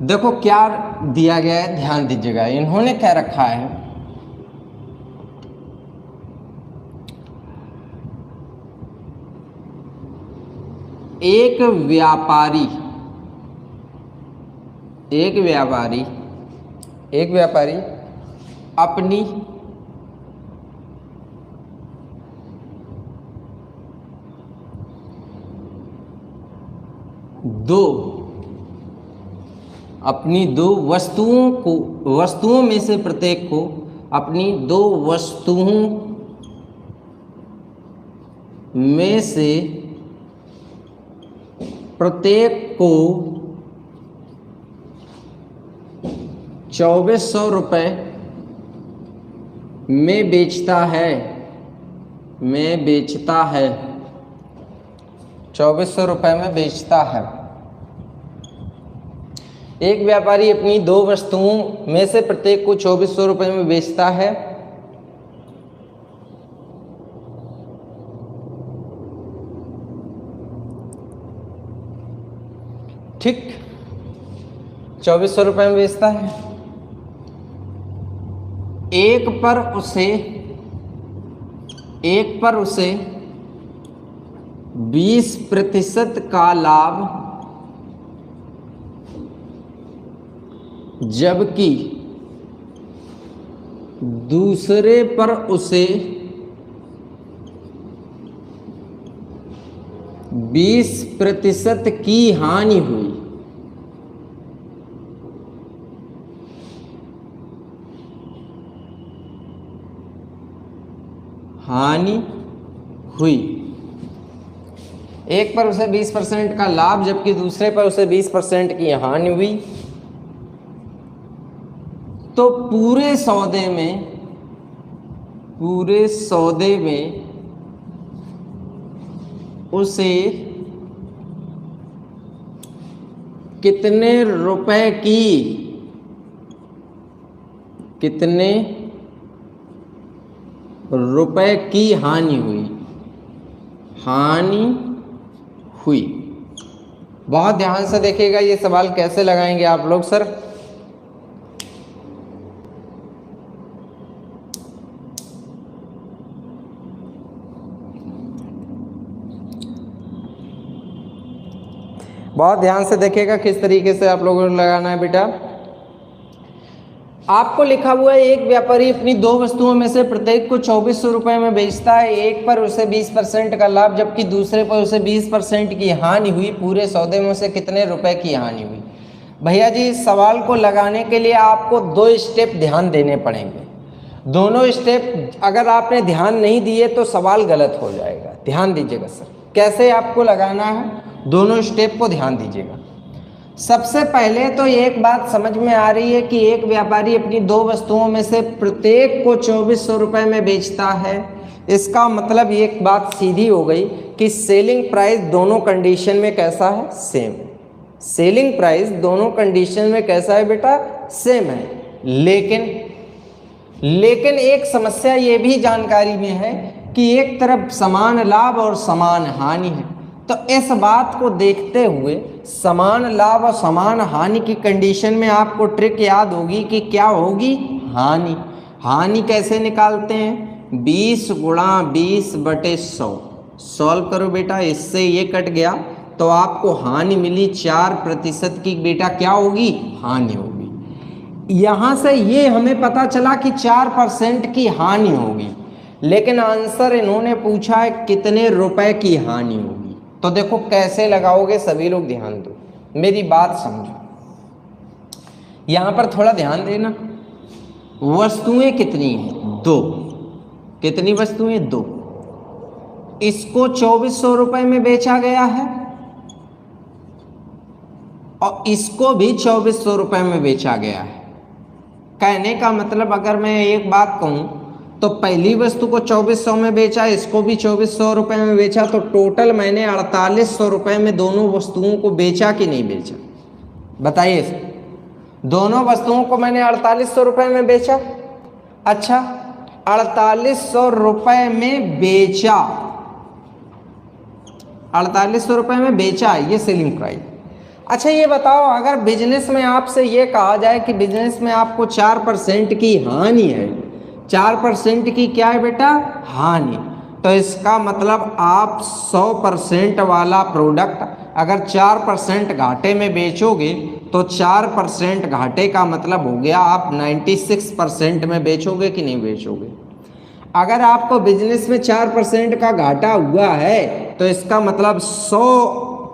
देखो क्या दिया गया है, ध्यान दीजिएगा। इन्होंने क्या रखा है? एक व्यापारी अपनी दो वस्तुओं में से प्रत्येक को, अपनी 2 वस्तुओं में से प्रत्येक को 2400 रुपये में बेचता है 2400 रुपये में बेचता है। एक व्यापारी अपनी 2 वस्तुओं में से प्रत्येक को 2400 रुपये में बेचता है। ठीक, 2400 रुपये में बेचता है। एक पर उसे 20% का लाभ, जबकि दूसरे पर उसे 20% की हानि हुई। एक पर उसे 20% का लाभ जबकि दूसरे पर उसे 20% की हानि हुई। तो पूरे सौदे में उसे कितने रुपए की हानि हुई? बहुत ध्यान से देखिएगा, ये सवाल कैसे लगाएंगे आप लोग सर। बहुत ध्यान से देखिएगा किस तरीके से आप लोगों को लगाना है बेटा। आपको लिखा हुआ है एक व्यापारी अपनी दो वस्तुओं में से प्रत्येक को 2400 रुपये में बेचता है, एक पर उसे 20% का लाभ जबकि दूसरे पर उसे 20% की हानि हुई, पूरे सौदे में उसे कितने रुपए की हानि हुई। भैया जी इस सवाल को लगाने के लिए आपको दो स्टेप ध्यान देने पड़ेंगे। दोनों स्टेप अगर आपने ध्यान नहीं दिए तो सवाल गलत हो जाएगा। ध्यान दीजिएगा सर, कैसे आपको लगाना है, दोनों स्टेप को ध्यान दीजिएगा। सबसे पहले तो एक बात समझ में आ रही है कि एक व्यापारी अपनी दो वस्तुओं में से प्रत्येक को 2400 रुपये में बेचता है। इसका मतलब एक बात सीधी हो गई कि सेलिंग प्राइस दोनों कंडीशन में कैसा है, सेम। सेलिंग प्राइस दोनों कंडीशन में कैसा है बेटा, सेम है। लेकिन एक समस्या ये भी जानकारी में है कि एक तरफ समान लाभ और समान हानि है। तो इस बात को देखते हुए समान लाभ और समान हानि की कंडीशन में आपको ट्रिक याद होगी कि क्या होगी, हानि। हानि कैसे निकालते हैं, 20 गुणा 20/100। सॉल्व करो बेटा, इससे ये कट गया तो आपको हानि मिली 4% की। बेटा क्या होगी, हानि होगी। यहां से ये हमें पता चला कि 4% की हानि होगी, लेकिन आंसर इन्होंने पूछा है कितने रुपए की हानि होगी। तो देखो कैसे लगाओगे, सभी लोग ध्यान दो, मेरी बात समझो। यहां पर थोड़ा ध्यान देना। वस्तुएं कितनी हैं, दो। कितनी वस्तुएं, दो। इसको 2400 रुपए में बेचा गया है और इसको भी 2400 रुपए में बेचा गया है। कहने का मतलब अगर मैं एक बात कहूं तो पहली वस्तु को 2400 में बेचा, इसको भी 2400 रुपये में बेचा, तो टोटल मैंने 4800 रुपये में दोनों वस्तुओं को बेचा कि नहीं बेचा, बताइए। दोनों वस्तुओं को मैंने 4800 रुपये में बेचा। अच्छा, 4800 रुपये में बेचा, 4800 रुपये में बेचा, ये सेलिंग प्राइस। अच्छा ये बताओ, अगर बिजनेस में आपसे ये कहा जाए कि बिजनेस में आपको 4% की हानि है, 4% की क्या है बेटा, हानि, तो इसका मतलब आप 100% वाला प्रोडक्ट अगर 4% घाटे में बेचोगे तो 4% घाटे का मतलब हो गया आप 96% में बेचोगे कि नहीं बेचोगे। अगर आपको बिजनेस में 4% का घाटा हुआ है तो इसका मतलब 100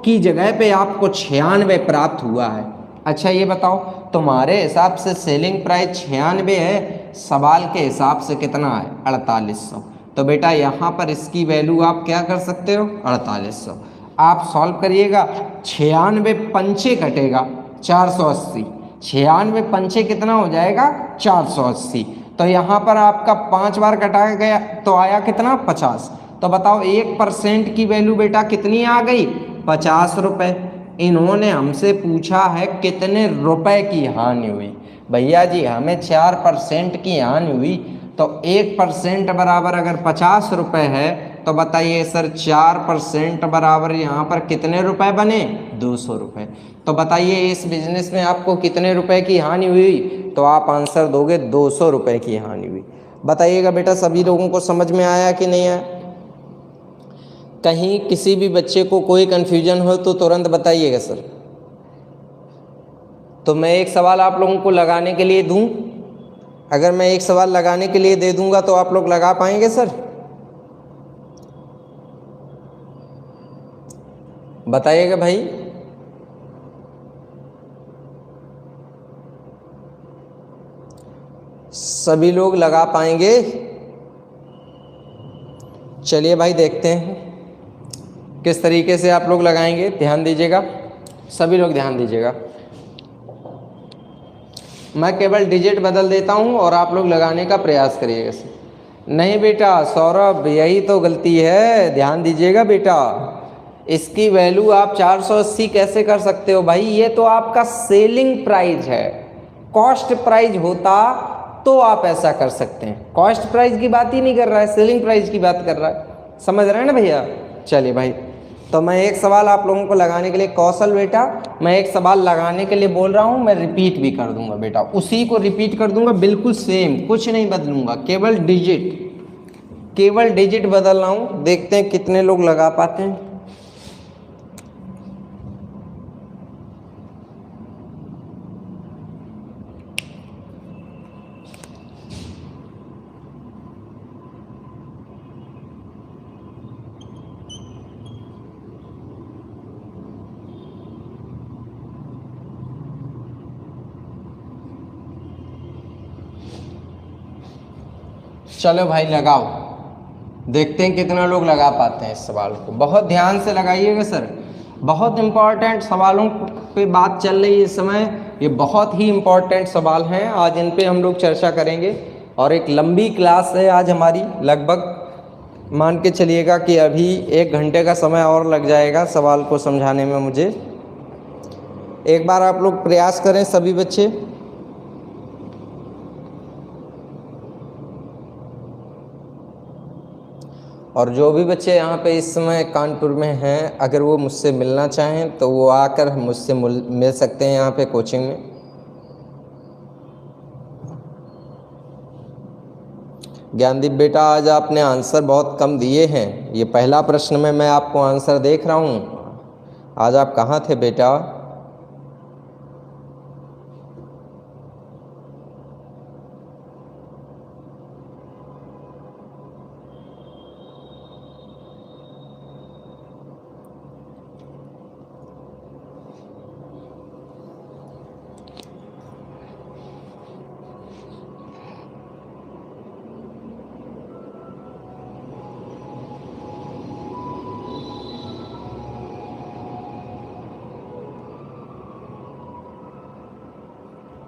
की जगह पे आपको 96 प्राप्त हुआ है। अच्छा ये बताओ, तुम्हारे हिसाब से सेलिंग प्राइस 96 है, सवाल के हिसाब से कितना है, 4800। तो बेटा यहाँ पर इसकी वैल्यू आप क्या कर सकते हो, 4800। आप सॉल्व करिएगा, 96 पंचे कटेगा 480, 96 पंचे कितना हो जाएगा, 480। तो यहाँ पर आपका 5 बार कटाया गया तो आया कितना, 50। तो बताओ 1% की वैल्यू बेटा कितनी आ गई, 50 रुपये। इन्होंने हमसे पूछा है कितने रुपए की हानि हुई। भैया जी हमें 4% की हानि हुई, तो 1% बराबर अगर 50 रुपये है तो बताइए सर 4% बराबर यहाँ पर कितने रुपए बने, 200 रुपये। तो बताइए इस बिजनेस में आपको कितने रुपए की हानि हुई, तो आप आंसर दोगे 200 रुपये की हानि हुई। बताइएगा बेटा सभी लोगों को समझ में आया कि नहीं आया। कहीं किसी भी बच्चे को कोई कन्फ्यूजन हो तो तुरंत बताइएगा सर। तो मैं एक सवाल आप लोगों को लगाने के लिए दूं, अगर मैं एक सवाल लगाने के लिए दे दूंगा तो आप लोग लगा पाएंगे सर, बताइएगा भाई। सभी लोग लगा पाएंगे। चलिए भाई देखते हैं किस तरीके से आप लोग लगाएंगे। ध्यान दीजिएगा, सभी लोग ध्यान दीजिएगा। मैं केवल डिजिट बदल देता हूं और आप लोग लगाने का प्रयास करिएगा। नहीं बेटा सौरभ, यही तो गलती है, ध्यान दीजिएगा बेटा। इसकी वैल्यू आप 480 कैसे कर सकते हो भाई, ये तो आपका सेलिंग प्राइस है। कॉस्ट प्राइस होता तो आप ऐसा कर सकते हैं, कॉस्ट प्राइस की बात ही नहीं कर रहा है, सेलिंग प्राइस की बात कर रहा है। समझ रहे हैं ना भैया। चलिए भाई, तो मैं एक सवाल आप लोगों को लगाने के लिए, कौशल बेटा मैं एक सवाल लगाने के लिए बोल रहा हूं, मैं रिपीट भी कर दूंगा बेटा, उसी को रिपीट कर दूंगा, बिल्कुल सेम, कुछ नहीं बदलूंगा, केवल डिजिट बदल रहा हूं। देखते हैं कितने लोग लगा पाते हैं। चलो भाई लगाओ, देखते हैं कितना लोग लगा पाते हैं इस सवाल को। बहुत ध्यान से लगाइएगा सर, बहुत इम्पॉर्टेंट सवालों पे बात चल रही है इस समय। ये बहुत ही इम्पॉर्टेंट सवाल हैं, आज इन पे हम लोग चर्चा करेंगे। और एक लंबी क्लास है आज हमारी, लगभग मान के चलिएगा कि अभी 1 घंटे का समय और लग जाएगा सवाल को समझाने में मुझे। एक बार आप लोग प्रयास करें सभी बच्चे। और जो भी बच्चे यहाँ पे इस समय कानपुर में हैं, अगर वो मुझसे मिलना चाहें तो वो आकर मुझसे मिल सकते हैं यहाँ पे कोचिंग में। ज्ञानदीप बेटा, आज आपने आंसर बहुत कम दिए हैं। ये पहला प्रश्न में मैं आपको आंसर देख रहा हूँ, आज आप कहाँ थे बेटा?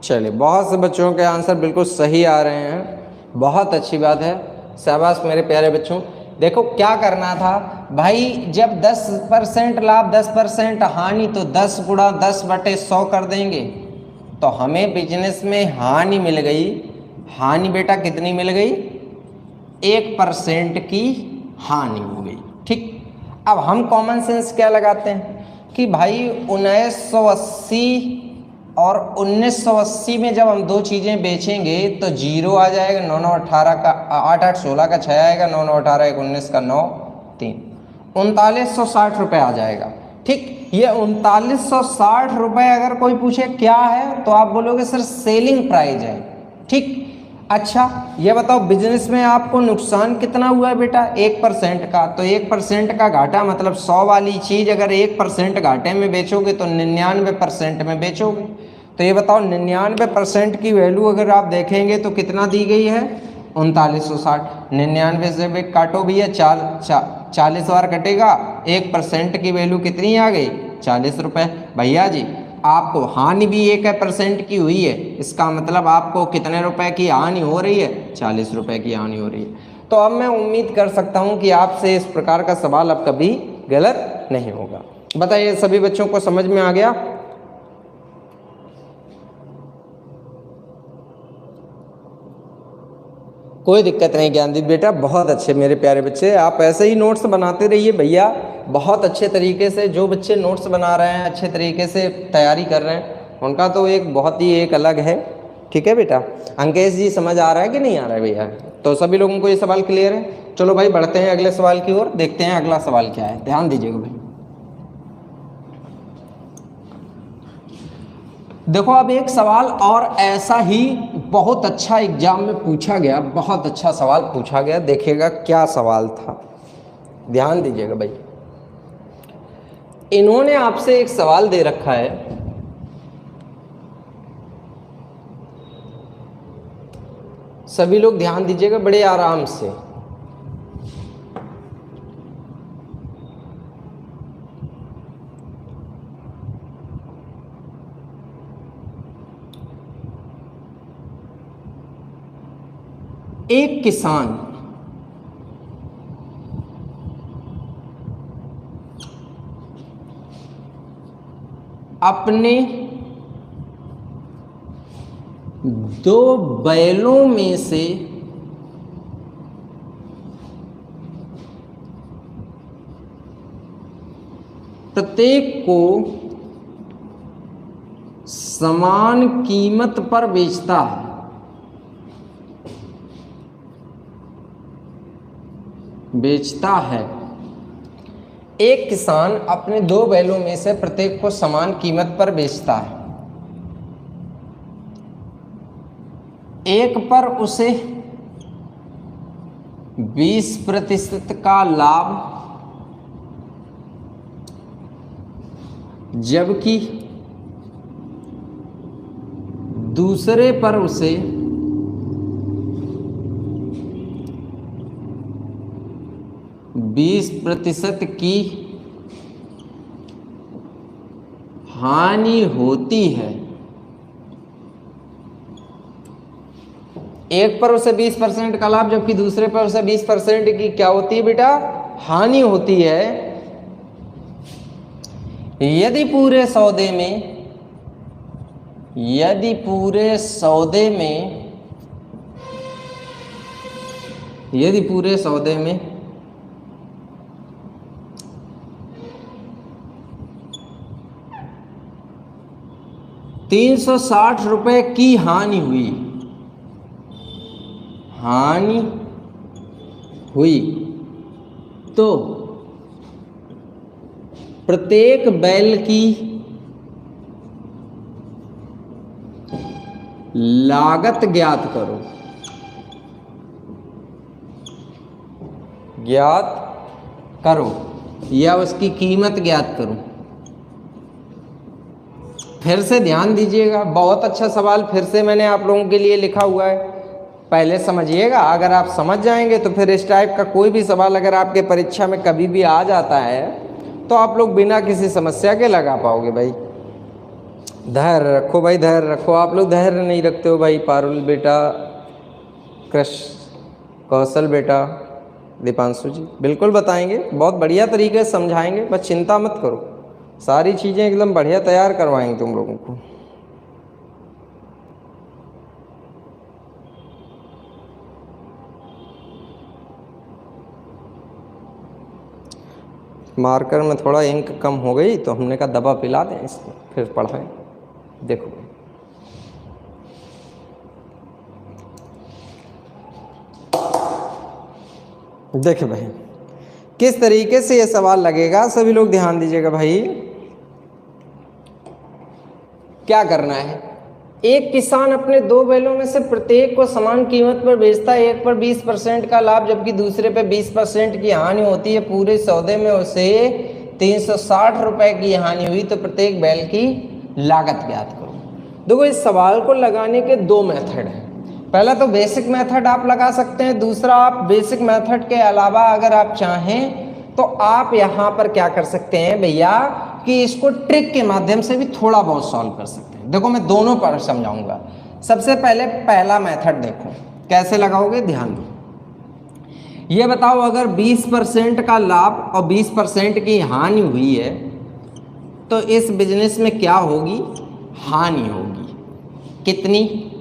चलिए, बहुत से बच्चों के आंसर बिल्कुल सही आ रहे हैं, बहुत अच्छी बात है, शाबाश मेरे प्यारे बच्चों। देखो क्या करना था भाई, जब 10% लाभ 10% हानि, तो 10 गुणा 10/100 कर देंगे। तो हमें बिजनेस में हानि मिल गई, हानि बेटा कितनी मिल गई? 1% की हानि हो गई। ठीक, अब हम कॉमन सेंस क्या लगाते हैं कि भाई 1980 और 1980 में जब हम दो चीज़ें बेचेंगे तो 0 आ जाएगा, 9 9 18 का 8 8 16 का 6 आएगा, 9 9 18 1 19 का 9 3, 3960 रुपये आ जाएगा। ठीक, ये 3960 रुपये अगर कोई पूछे क्या है तो आप बोलोगे सर सेलिंग प्राइस है। ठीक, अच्छा ये बताओ बिजनेस में आपको नुकसान कितना हुआ है बेटा? 1% का। तो 1% का घाटा मतलब 100 वाली चीज़ अगर 1% घाटे में बेचोगे तो 99% में बेचोगे। तो ये बताओ 99% की वैल्यू अगर आप देखेंगे तो कितना दी गई है? 3960। 99 से काटो भैया, 40 बार कटेगा, 1% की वैल्यू कितनी आ गई? 40 रुपये। भैया जी आपको हानि भी 1% की हुई है, इसका मतलब आपको कितने रुपए की हानि हो रही है? 40 रुपए की हानि हो रही है। तो अब मैं उम्मीद कर सकता हूं कि आपसे इस प्रकार का सवाल अब कभी गलत नहीं होगा। बताइए सभी बच्चों को समझ में आ गया? कोई दिक्कत नहीं ज्ञानदीप बेटा, बहुत अच्छे मेरे प्यारे बच्चे, आप ऐसे ही नोट्स बनाते रहिए भैया, बहुत अच्छे तरीके से। जो बच्चे नोट्स बना रहे हैं, अच्छे तरीके से तैयारी कर रहे हैं, उनका तो एक बहुत ही एक अलग है। ठीक है बेटा? अंकेश जी समझ आ रहा है कि नहीं आ रहा है भैया? तो सभी लोगों को ये सवाल क्लियर है? चलो भाई बढ़ते हैं अगले सवाल की ओर, देखते हैं अगला सवाल क्या है, ध्यान दीजिएगा भाई। देखो अब एक सवाल और ऐसा ही बहुत अच्छा एग्जाम में पूछा गया, बहुत अच्छा सवाल पूछा गया, देखिएगा क्या सवाल था, ध्यान दीजिएगा भाई। इन्होंने आपसे एक सवाल दे रखा है, सभी लोग ध्यान दीजिएगा बड़े आराम से। एक किसान अपने 2 बैलों में से प्रत्येक को समान कीमत पर बेचता है। एक किसान अपने 2 बैलों में से प्रत्येक को समान कीमत पर बेचता है। एक पर उसे 20% का लाभ, जबकि दूसरे पर उसे 20% की हानि होती है, एक पर उसे 20% का लाभ जबकि दूसरे पर उसे 20% की क्या होती है बेटा, हानि होती है। यदि पूरे सौदे में 360 रुपए की हानि हुई तो प्रत्येक बैल की लागत ज्ञात करो या उसकी कीमत ज्ञात करो। फिर से ध्यान दीजिएगा, बहुत अच्छा सवाल फिर से मैंने आप लोगों के लिए लिखा हुआ है, पहले समझिएगा। अगर आप समझ जाएंगे तो फिर इस टाइप का कोई भी सवाल अगर आपके परीक्षा में कभी भी आ जाता है तो आप लोग बिना किसी समस्या के लगा पाओगे। भाई धैर्य रखो, भाई धैर्य रखो। आप लोग धैर्य नहीं रखते हो भाई। पारुल बेटा, कौशल बेटा, दीपांशु जी बिल्कुल बताएंगे, बहुत बढ़िया तरीके से समझाएंगे, बस चिंता मत करो, सारी चीज़ें एकदम बढ़िया तैयार करवाएंगे तुम लोगों को। मार्कर में थोड़ा इंक कम हो गई तो हमने कहा दवा पिला दें इसको, फिर पढ़ाएं। देखो देखिए भाई किस तरीके से ये सवाल लगेगा, सभी लोग ध्यान दीजिएगा। भाई क्या करना है, एक किसान अपने दो बैलों में से प्रत्येक को समान कीमत पर बेचता है, एक पर 20% का लाभ जबकि दूसरे पर 20% की हानि होती है। पूरे सौदे में उसे 360 रुपए की हानि हुई तो प्रत्येक बैल की लागत ज्ञात करो। देखो इस सवाल को लगाने के दो मेथड हैं। पहला तो बेसिक मेथड आप लगा सकते हैं, दूसरा आप बेसिक मेथड के अलावा अगर आप चाहें तो आप यहाँ पर क्या कर सकते हैं भैया कि इसको ट्रिक के माध्यम से भी थोड़ा बहुत सॉल्व कर सकते हैं। देखो मैं दोनों पर समझाऊंगा। सबसे पहले पहला मेथड देखो कैसे लगाओगे, ध्यान दो। ये बताओ अगर 20% का लाभ और 20% की हानि हुई है तो इस बिजनेस में क्या होगी, हानि होगी। कितनी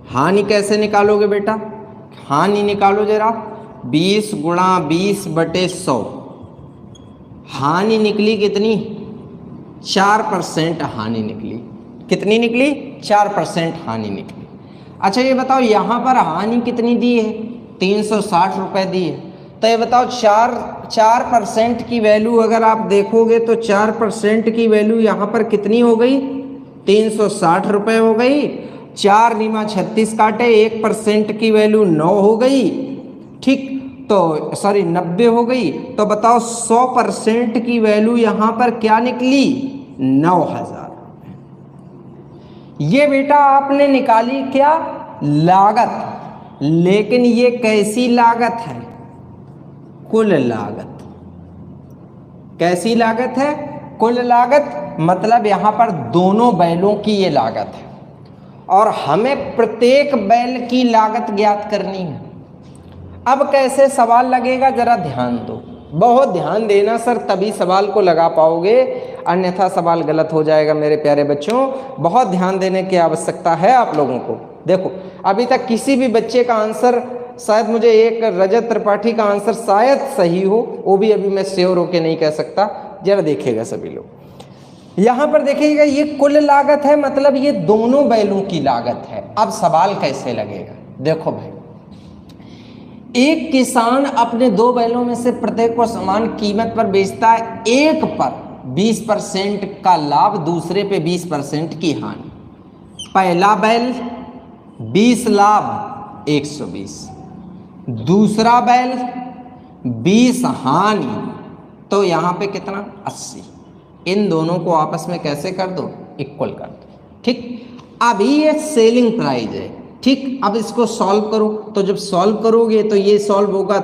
हानि कैसे निकालोगे बेटा, हानि निकालो जरा। 20 गुणा 20/100 हानि निकली कितनी, 4% हानि निकली। कितनी निकली, 4% हानि निकली। अच्छा ये बताओ यहाँ पर हानि कितनी दी है, 360 रुपए दी है। तो ये बताओ 4% की वैल्यू अगर आप देखोगे तो 4% की वैल्यू यहाँ पर कितनी हो गई, 360 रुपए हो गई। 4 × 36 काटे, 1% की वैल्यू 9 हो गई, ठीक। तो सॉरी 90 हो गई। तो बताओ 100% की वैल्यू यहाँ पर क्या निकली, 9000। ये बेटा आपने निकाली क्या, लागत। लेकिन ये कैसी लागत है, कुल लागत। कैसी लागत है, कुल लागत। मतलब यहाँ पर दोनों बैलों की ये लागत है और हमें प्रत्येक बैल की लागत ज्ञात करनी है। अब कैसे सवाल लगेगा जरा ध्यान दो, बहुत ध्यान देना सर, तभी सवाल को लगा पाओगे, अन्यथा सवाल गलत हो जाएगा मेरे प्यारे बच्चों। बहुत ध्यान देने की आवश्यकता है आप लोगों को। देखो अभी तक किसी भी बच्चे का आंसर, शायद मुझे एक रजत त्रिपाठी का आंसर शायद सही हो, वो भी अभी मैं श्योर होके नहीं कह सकता, जरा देखिएगा सभी लोग। यहाँ पर देखिएगा ये कुल लागत है, मतलब ये दोनों बैलों की लागत है। अब सवाल कैसे लगेगा, देखो भाई, एक किसान अपने दो बैलों में से प्रत्येक को समान कीमत पर बेचता है, एक पर 20% का लाभ, दूसरे पे 20% की हानि। पहला बैल 20 लाभ 120, दूसरा बैल 20 हानि, तो यहाँ पे कितना 80। इन दोनों को आपस में कैसे कर दो, इक्वल कर दो, ठीक। अभी ये सेलिंग प्राइस है, ठीक, अब इसको सॉल्व करो, तो जब सॉल्व करोगे तो ये सॉल्व होगा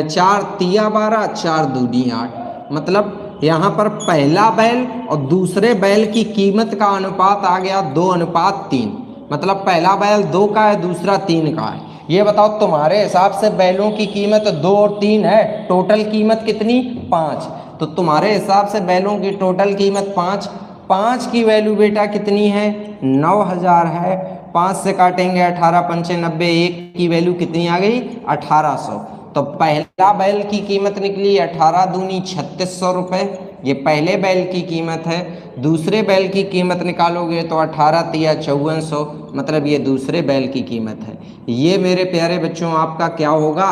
4 तिया 12, 4 दूनी 8, मतलब यहाँ पर पहला बैल और दूसरे बैल की कीमत का अनुपात आ गया 2:3, मतलब पहला बैल 2 का है, दूसरा 3 का है। ये बताओ तुम्हारे हिसाब से बैलों की कीमत 2 और 3 है, टोटल कीमत कितनी 5, तो तुम्हारे हिसाब से बैलों की टोटल कीमत 5, 5 की वैल्यू बेटा कितनी है 9000 है। 5 से काटेंगे 18 पंचे 90, 1 की वैल्यू कितनी आ गई 1800। तो पहला बैल की कीमत निकली 18 दूनी 3600 रुपये, ये पहले बैल की कीमत है। दूसरे बैल की कीमत निकालोगे तो 18 तिया 5400, मतलब ये दूसरे बैल की कीमत है। ये मेरे प्यारे बच्चों आपका क्या होगा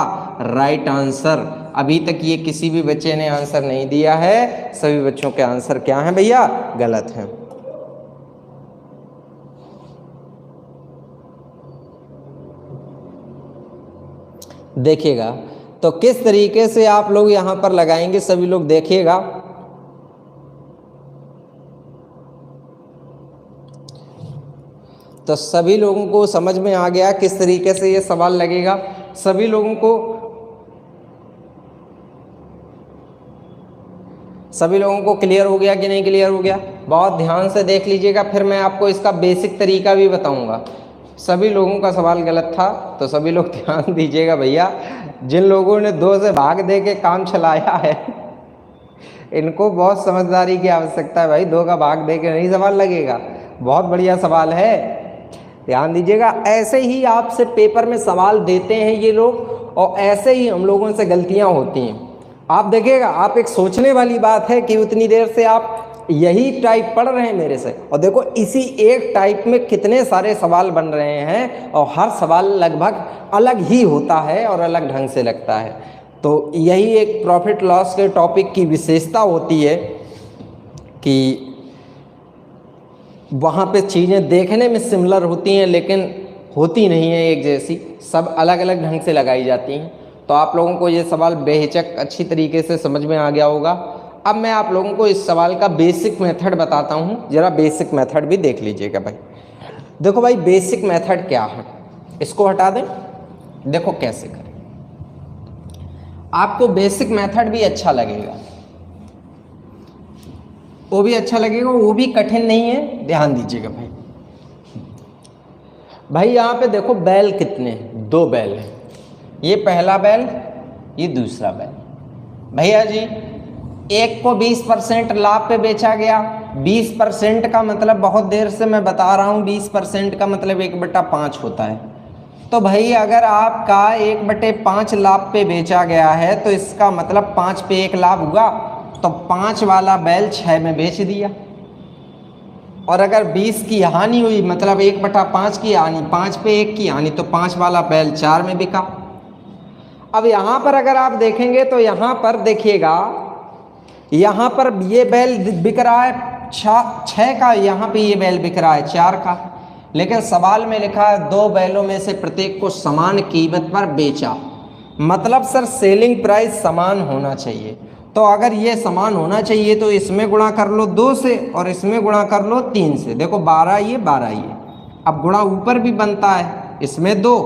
राइट आंसर। अभी तक ये किसी भी बच्चे ने आंसर नहीं दिया है, सभी बच्चों के आंसर क्या हैं भैया गलत हैं। देखिएगा तो किस तरीके से आप लोग यहाँ पर लगाएंगे, सभी लोग देखिएगा। तो सभी लोगों को समझ में आ गया किस तरीके से ये सवाल लगेगा, सभी लोगों को क्लियर हो गया कि नहीं क्लियर हो गया? बहुत ध्यान से देख लीजिएगा, फिर मैं आपको इसका बेसिक तरीका भी बताऊंगा। सभी लोगों का सवाल गलत था तो सभी लोग ध्यान दीजिएगा भैया। जिन लोगों ने 2 से भाग दे के काम चलाया है इनको बहुत समझदारी की आवश्यकता है भाई, 2 का भाग दे के नहीं सवाल लगेगा। बहुत बढ़िया सवाल है, ध्यान दीजिएगा। ऐसे ही आपसे पेपर में सवाल देते हैं ये लोग और ऐसे ही हम लोगों से गलतियां होती हैं। आप देखिएगा, आप एक सोचने वाली बात है कि उतनी देर से आप यही टाइप पढ़ रहे हैं मेरे से, और देखो इसी एक टाइप में कितने सारे सवाल बन रहे हैं और हर सवाल लगभग अलग ही होता है और अलग ढंग से लगता है। तो यही एक प्रॉफिट लॉस के टॉपिक की विशेषता होती है कि वहाँ पे चीज़ें देखने में सिमिलर होती हैं लेकिन होती नहीं है एक जैसी, सब अलग अलग ढंग से लगाई जाती हैं। तो आप लोगों को ये सवाल बेहिचक अच्छी तरीके से समझ में आ गया होगा। अब मैं आप लोगों को इस सवाल का बेसिक मेथड बताता हूँ, जरा बेसिक मेथड भी देख लीजिएगा भाई। देखो भाई बेसिक मेथड क्या है, इसको हटा दें, देखो कैसे करें, आपको बेसिक मेथड भी अच्छा लगेगा, वो भी अच्छा लगेगा, वो भी कठिन नहीं है, ध्यान दीजिएगा भाई। भाई यहाँ पे देखो बैल कितने हैं, 2 बैल हैं, ये पहला बैल ये दूसरा बैल। भैया जी एक को 20% लाभ पे बेचा गया, 20% का मतलब बहुत देर से मैं बता रहा हूँ 20% का मतलब 1/5 होता है। तो भाई अगर आपका 1/5 लाभ पे बेचा गया है तो इसका मतलब 5 पे 1 लाभ हुआ, तो 5 वाला बैल 6 में बेच दिया। और अगर 20 की हानि हुई मतलब 1/5 की हानि, 5 पे 1 की हानि, तो 5 वाला बैल 4 में बिका। अब यहाँ पर अगर आप देखेंगे तो यहाँ पर देखिएगा, यहाँ पर ये बैल बिक रहा है 6 का, यहाँ पे ये बैल बिक रहा है 4 का, लेकिन सवाल में लिखा है 2 बैलों में से प्रत्येक को समान कीमत पर बेचा, मतलब सर सेलिंग प्राइस समान होना चाहिए। तो अगर ये समान होना चाहिए तो इसमें गुणा कर लो 2 से और इसमें गुणा कर लो 3 से। देखो 12 ये 12 ये, अब गुणा ऊपर भी बनता है, इसमें 2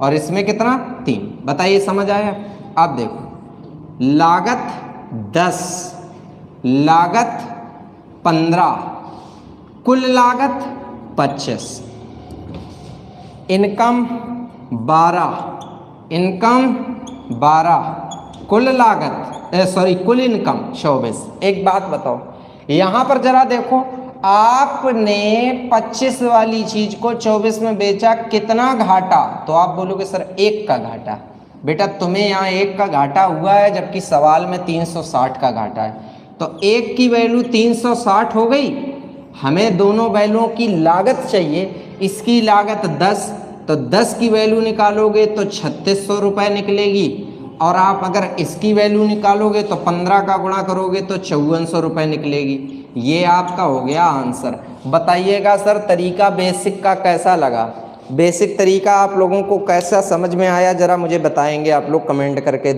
और इसमें कितना 3। बताइए समझ आया? आप देखो लागत 10, लागत 15, कुल लागत 25, इनकम 12, इनकम 12, कुल लागत कुल इनकम 24। एक बात बताओ, यहाँ पर जरा देखो, आपने 25 वाली चीज को 24 में बेचा, कितना घाटा? तो आप बोलोगे सर 1 का घाटा। बेटा तुम्हें यहाँ 1 का घाटा हुआ है जबकि सवाल में 360 का घाटा है, तो 1 की वैल्यू 360 हो गई। हमें दोनों बैलों की लागत चाहिए, इसकी लागत 10, तो 10 की वैल्यू निकालोगे तो 3600 रुपये निकलेगी, और आप अगर इसकी वैल्यू निकालोगे तो 15 का गुणा करोगे तो 5400 रुपये निकलेगी। ये आपका हो गया आंसर। बताइएगा सर तरीका बेसिक का कैसा लगा? बेसिक तरीका आप लोगों को कैसा समझ में आया, जरा मुझे बताएंगे आप लोग कमेंट करके।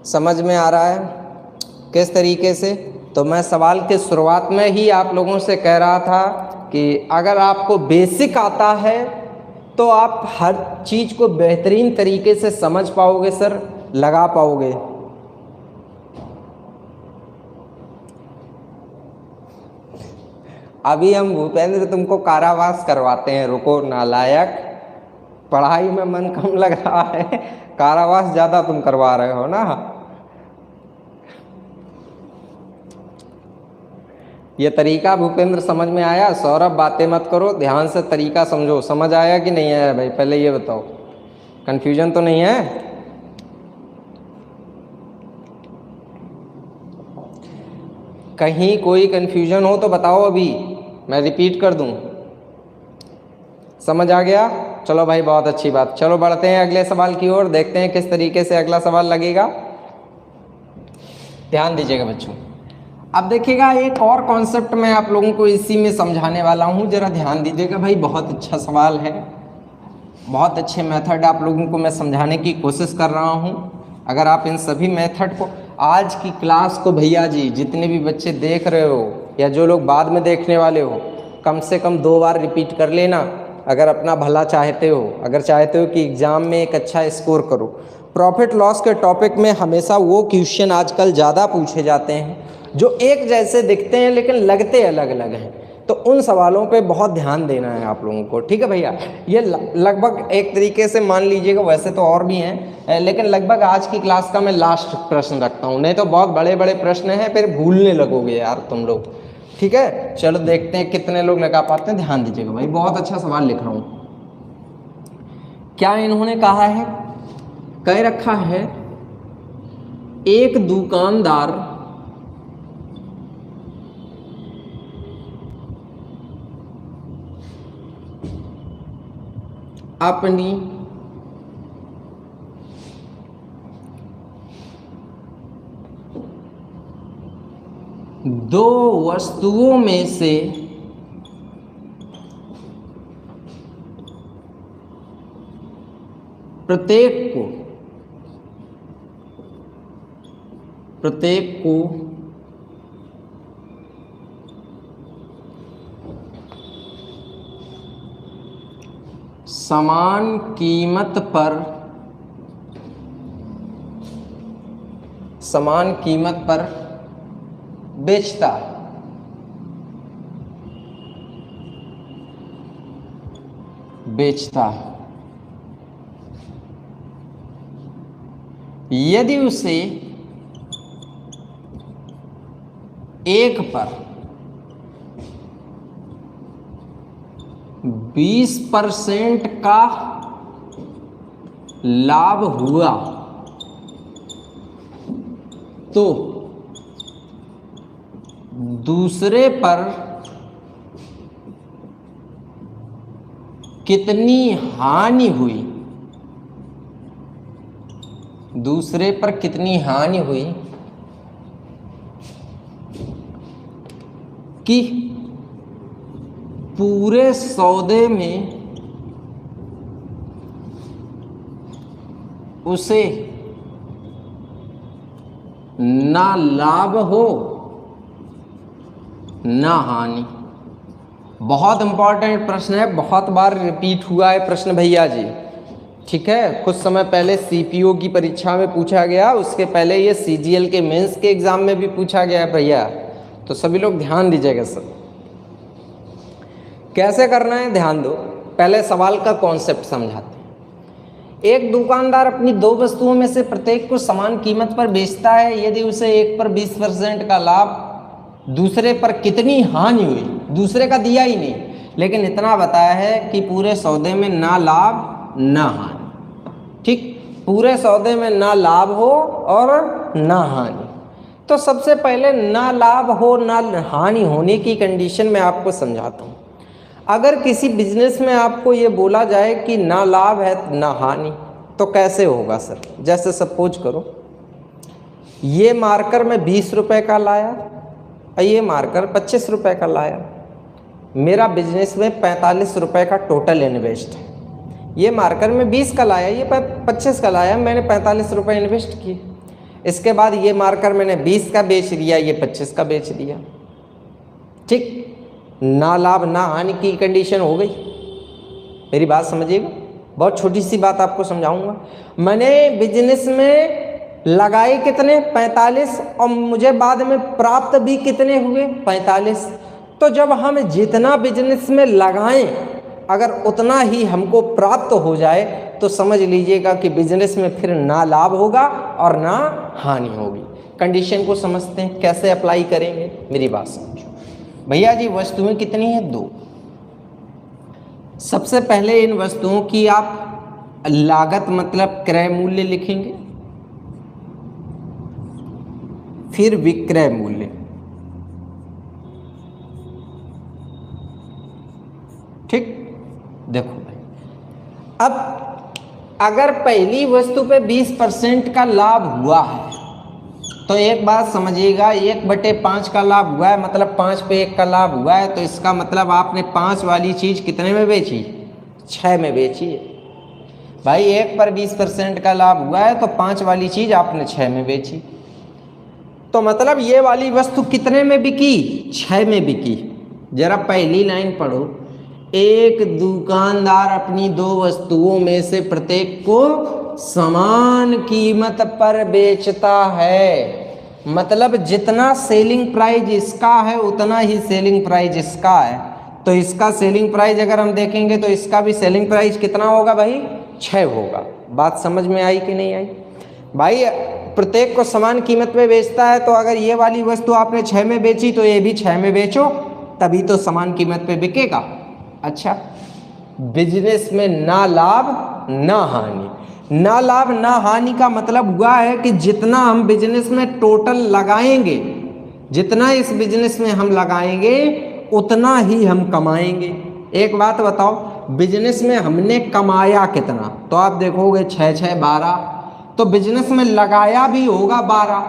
समझ में आ रहा है किस तरीके से? तो मैं सवाल के शुरुआत में ही आप लोगों से कह रहा था कि अगर आपको बेसिक आता है तो आप हर चीज़ को बेहतरीन तरीके से समझ पाओगे सर, लगा पाओगे। अभी हम भूपेंद्र तुमको कारावास करवाते हैं, रुको नालायक, पढ़ाई में मन कम लग रहा है, कारावास ज़्यादा तुम करवा रहे हो ना। ये तरीका भूपेंद्र समझ में आया? सौरभ बातें मत करो, ध्यान से तरीका समझो। समझ आया कि नहीं आया भाई? पहले ये बताओ, कन्फ्यूजन तो नहीं है? कहीं कोई कन्फ्यूजन हो तो बताओ, अभी मैं रिपीट कर दूं। समझ आ गया? चलो भाई, बहुत अच्छी बात। चलो बढ़ते हैं अगले सवाल की ओर, देखते हैं किस तरीके से अगला सवाल लगेगा। ध्यान दीजिएगा बच्चों। अब देखिएगा, एक और कॉन्सेप्ट मैं आप लोगों को इसी में समझाने वाला हूँ, जरा ध्यान दीजिएगा भाई। बहुत अच्छा सवाल है, बहुत अच्छे मेथड आप लोगों को मैं समझाने की कोशिश कर रहा हूँ। अगर आप इन सभी मेथड को, आज की क्लास को भैया जी जितने भी बच्चे देख रहे हो या जो लोग बाद में देखने वाले हो, कम से कम 2 बार रिपीट कर लेना, अगर अपना भला चाहते हो, अगर चाहते हो कि एग्ज़ाम में एक अच्छा स्कोर करो। प्रॉफिट लॉस के टॉपिक में हमेशा वो क्वेश्चन आजकल ज़्यादा पूछे जाते हैं जो एक जैसे दिखते हैं लेकिन लगते अलग अलग हैं, तो उन सवालों पे बहुत ध्यान देना है आप लोगों को, ठीक है भैया। ये लगभग एक तरीके से मान लीजिएगा, वैसे तो और भी हैं लेकिन लगभग आज की क्लास का मैं लास्ट प्रश्न रखता हूँ, नहीं तो बहुत बड़े बड़े प्रश्न हैं, फिर भूलने लगोगे यार तुम लोग, ठीक है। चलो देखते हैं कितने लोग लगा पाते हैं। ध्यान दीजिएगा भाई, बहुत अच्छा सवाल लिख रहा हूँ। क्या इन्होंने कहा है? कह रखा है, एक दुकानदार अपनी दो वस्तुओं में से प्रत्येक को समान कीमत पर बेचता यदि उसे एक पर 20% का लाभ हुआ तो दूसरे पर कितनी हानि हुई? दूसरे पर कितनी हानि हुई कि पूरे सौदे में उसे ना लाभ हो ना हानि। बहुत इंपॉर्टेंट प्रश्न है, बहुत बार रिपीट हुआ है प्रश्न भैया जी, ठीक है। कुछ समय पहले सीपीओ की परीक्षा में पूछा गया, उसके पहले ये सीजीएल के मेंस के एग्जाम में भी पूछा गया है भैया, तो सभी लोग ध्यान दीजिएगा सर। कैसे करना है ध्यान दो, पहले सवाल का कॉन्सेप्ट समझाते हैं। एक दुकानदार अपनी 2 वस्तुओं में से प्रत्येक को समान कीमत पर बेचता है यदि उसे एक पर 20% का लाभ, दूसरे पर कितनी हानि हुई? दूसरे का दिया ही नहीं, लेकिन इतना बताया है कि पूरे सौदे में ना लाभ ना हानि, ठीक। पूरे सौदे में ना लाभ हो और ना हानि। तो सबसे पहले ना लाभ हो ना हानि होने की कंडीशन में आपको समझाता हूँ। अगर किसी बिजनेस में आपको ये बोला जाए कि ना लाभ है ना हानि, तो कैसे होगा सर? जैसे सपोज करो ये मार्कर मैं 20 रुपए का लाया और ये मार्कर 25 रुपए का लाया, मेरा बिजनेस में 45 रुपए का टोटल इन्वेस्ट है। ये मार्कर में 20 का लाया, ये 25 का लाया, मैंने 45 रुपए इन्वेस्ट किए। इसके बाद ये मार्कर मैंने 20 का बेच दिया, ये 25 का बेच दिया। ठीक, ना लाभ ना हानि की कंडीशन हो गई। मेरी बात समझिएगा, बहुत छोटी सी बात आपको समझाऊंगा। मैंने बिजनेस में लगाए कितने 45 और मुझे बाद में प्राप्त भी कितने हुए 45। तो जब हम जितना बिजनेस में लगाएं अगर उतना ही हमको प्राप्त हो जाए तो समझ लीजिएगा कि बिजनेस में फिर ना लाभ होगा और ना हानि होगी। कंडीशन को समझते हैं, कैसे अप्लाई करेंगे मेरी बात समझो। भैया जी वस्तुएं कितनी हैं? 2। सबसे पहले इन वस्तुओं की आप लागत मतलब क्रय मूल्य लिखेंगे, फिर विक्रय मूल्य। ठीक, देखो भाई, अब अगर पहली वस्तु पे 20% का लाभ हुआ है तो एक बात समझिएगा, 1/5 का लाभ हुआ है मतलब 5 पे 1 का लाभ हुआ है, तो इसका मतलब आपने 5 वाली चीज कितने में बेची? 6 में बेची है। भाई 1 पर 20% का लाभ हुआ है तो 5 वाली चीज आपने 6 में बेची, तो मतलब ये वाली वस्तु कितने में बिकी? 6 में बिकी। जरा पहली लाइन पढ़ो, एक दुकानदार अपनी 2 वस्तुओं में से प्रत्येक को समान कीमत पर बेचता है। मतलब जितना सेलिंग प्राइस इसका है उतना ही सेलिंग प्राइस इसका है, तो इसका सेलिंग प्राइस अगर हम देखेंगे तो इसका भी सेलिंग प्राइस कितना होगा भाई? 6 होगा। बात समझ में आई कि नहीं आई? भाई प्रत्येक को समान कीमत पे बेचता है, तो अगर ये वाली वस्तु आपने 6 में बेची तो ये भी 6 में बेचो, तभी तो समान कीमत पे बिकेगा। अच्छा, बिजनेस में ना लाभ ना हानि। ना लाभ ना हानि का मतलब हुआ है कि जितना हम बिजनेस में टोटल लगाएंगे, जितना इस बिजनेस में हम लगाएंगे उतना ही हम कमाएंगे। एक बात बताओ, बिजनेस में हमने कमाया कितना? तो आप देखोगे 6 6 12, तो बिजनेस में लगाया भी होगा 12।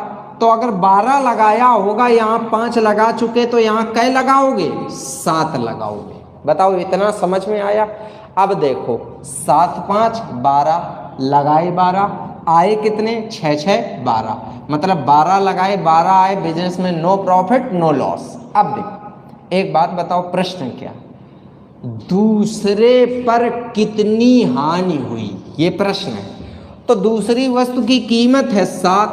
तो अगर 12 लगाया होगा, यहाँ 5 लगा चुके, तो यहाँ कै लगाओगे? 7 लगाओगे। बताओ इतना समझ में आया? अब देखो 7 5 12 लगाए 12, आए कितने? 6 6 12, मतलब 12 लगाए 12 आए, बिजनेस में नो प्रॉफिट नो लॉस। अब देखो एक बात बताओ, प्रश्न क्या? दूसरे पर कितनी हानि हुई, ये प्रश्न है। तो दूसरी वस्तु की कीमत है 7,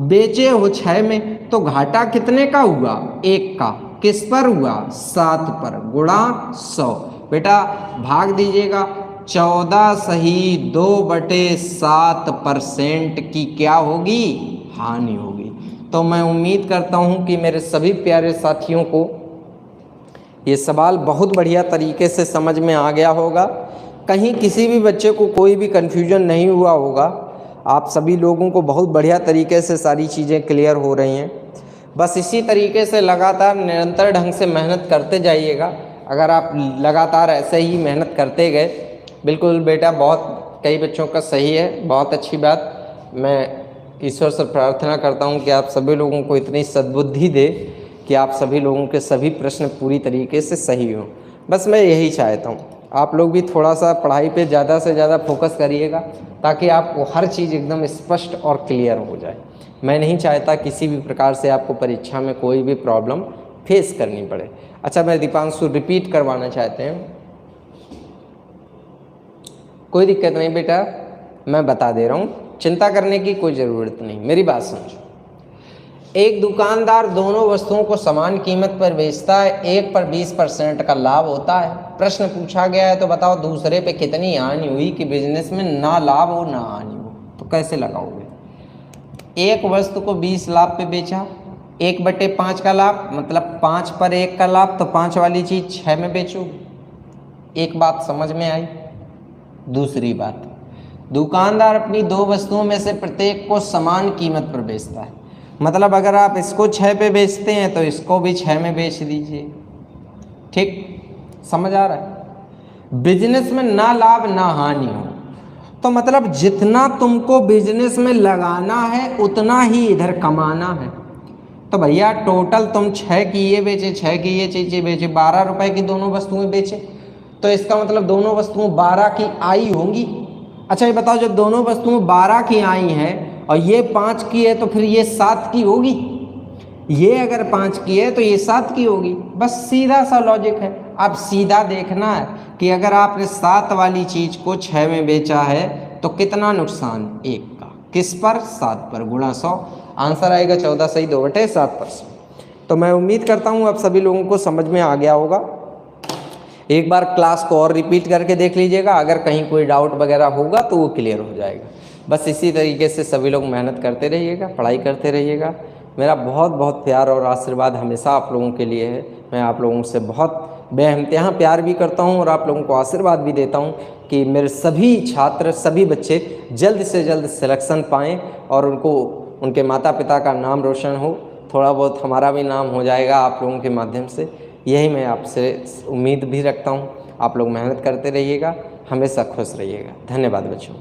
बेचे हो 6 में, तो घाटा कितने का हुआ? 1 का। किस पर हुआ? 7 पर, गुणा 100। बेटा भाग दीजिएगा, 14 सही 2/7% की क्या होगी? हानि होगी। तो मैं उम्मीद करता हूं कि मेरे सभी प्यारे साथियों को ये सवाल बहुत बढ़िया तरीके से समझ में आ गया होगा। कहीं किसी भी बच्चे को कोई भी कन्फ्यूजन नहीं हुआ होगा। आप सभी लोगों को बहुत बढ़िया तरीके से सारी चीज़ें क्लियर हो रही हैं। बस इसी तरीके से लगातार निरंतर ढंग से मेहनत करते जाइएगा। अगर आप लगातार ऐसे ही मेहनत करते गए, बिल्कुल बेटा, बहुत कई बच्चों का सही है, बहुत अच्छी बात। मैं ईश्वर से प्रार्थना करता हूँ कि आप सभी लोगों को इतनी सद्बुद्धि दे कि आप सभी लोगों के सभी प्रश्न पूरी तरीके से सही हों। बस मैं यही चाहता हूँ, आप लोग भी थोड़ा सा पढ़ाई पे ज़्यादा से ज़्यादा फोकस करिएगा, ताकि आपको हर चीज़ एकदम स्पष्ट और क्लियर हो जाए। मैं नहीं चाहता किसी भी प्रकार से आपको परीक्षा में कोई भी प्रॉब्लम फेस करनी पड़े। अच्छा, मैं दीपांशु रिपीट करवाना चाहते हैं। कोई दिक्कत नहीं बेटा, मैं बता दे रहा हूँ, चिंता करने की कोई ज़रूरत नहीं। मेरी बात समझो, एक दुकानदार दोनों वस्तुओं को समान कीमत पर बेचता है, एक पर 20% का लाभ होता है। प्रश्न पूछा गया है तो बताओ दूसरे पे कितनी हानि हुई कि बिजनेस में ना लाभ हो ना हानि हो। तो कैसे लगाओगे? एक वस्तु को 20 लाभ पे बेचा, 1/5 का लाभ मतलब 5 पर 1 का लाभ, तो 5 वाली चीज़ 6 में बेचोगे। एक बात समझ में आई? दूसरी बात, दुकानदार अपनी 2 वस्तुओं में से प्रत्येक को समान कीमत पर बेचता है। मतलब अगर आप इसको 6 पे बेचते हैं तो इसको भी 6 में बेच दीजिए। ठीक, समझ आ रहा है? बिजनेस में ना लाभ ना हानि हो, तो मतलब जितना तुमको बिजनेस में लगाना है उतना ही इधर कमाना है। तो भैया टोटल तुम 6 की ये बेचे, 6 की ये चीज़ें बेचे, 12 रुपए की दोनों वस्तुएं बेचे, तो इसका मतलब दोनों वस्तुएं 12 की आई होंगी। अच्छा ये बताओ, जब दोनों वस्तुएं 12 की आई हैं और ये 5 की है तो फिर ये 7 की होगी, ये अगर 5 की है तो ये 7 की होगी। बस सीधा सा लॉजिक है। अब सीधा देखना है कि अगर आपने 7 वाली चीज़ को 6 में बेचा है तो कितना नुकसान, 1 का, किस पर, 7 पर, गुणा 100। आंसर आएगा 14 सही 2/7%। तो मैं उम्मीद करता हूँ अब सभी लोगों को समझ में आ गया होगा। एक बार क्लास को और रिपीट करके देख लीजिएगा, अगर कहीं कोई डाउट वगैरह होगा तो वो क्लियर हो जाएगा। बस इसी तरीके से सभी लोग मेहनत करते रहिएगा, पढ़ाई करते रहिएगा। मेरा बहुत बहुत प्यार और आशीर्वाद हमेशा आप लोगों के लिए है। मैं आप लोगों से बहुत बेइंतहा प्यार भी करता हूं और आप लोगों को आशीर्वाद भी देता हूं कि मेरे सभी छात्र, सभी बच्चे जल्द से जल्द सिलेक्शन पाएँ और उनको, उनके माता पिता का नाम रोशन हो, थोड़ा बहुत हमारा भी नाम हो जाएगा आप लोगों के माध्यम से। यही मैं आपसे उम्मीद भी रखता हूँ। आप लोग मेहनत करते रहिएगा, हमेशा खुश रहिएगा। धन्यवाद बच्चों।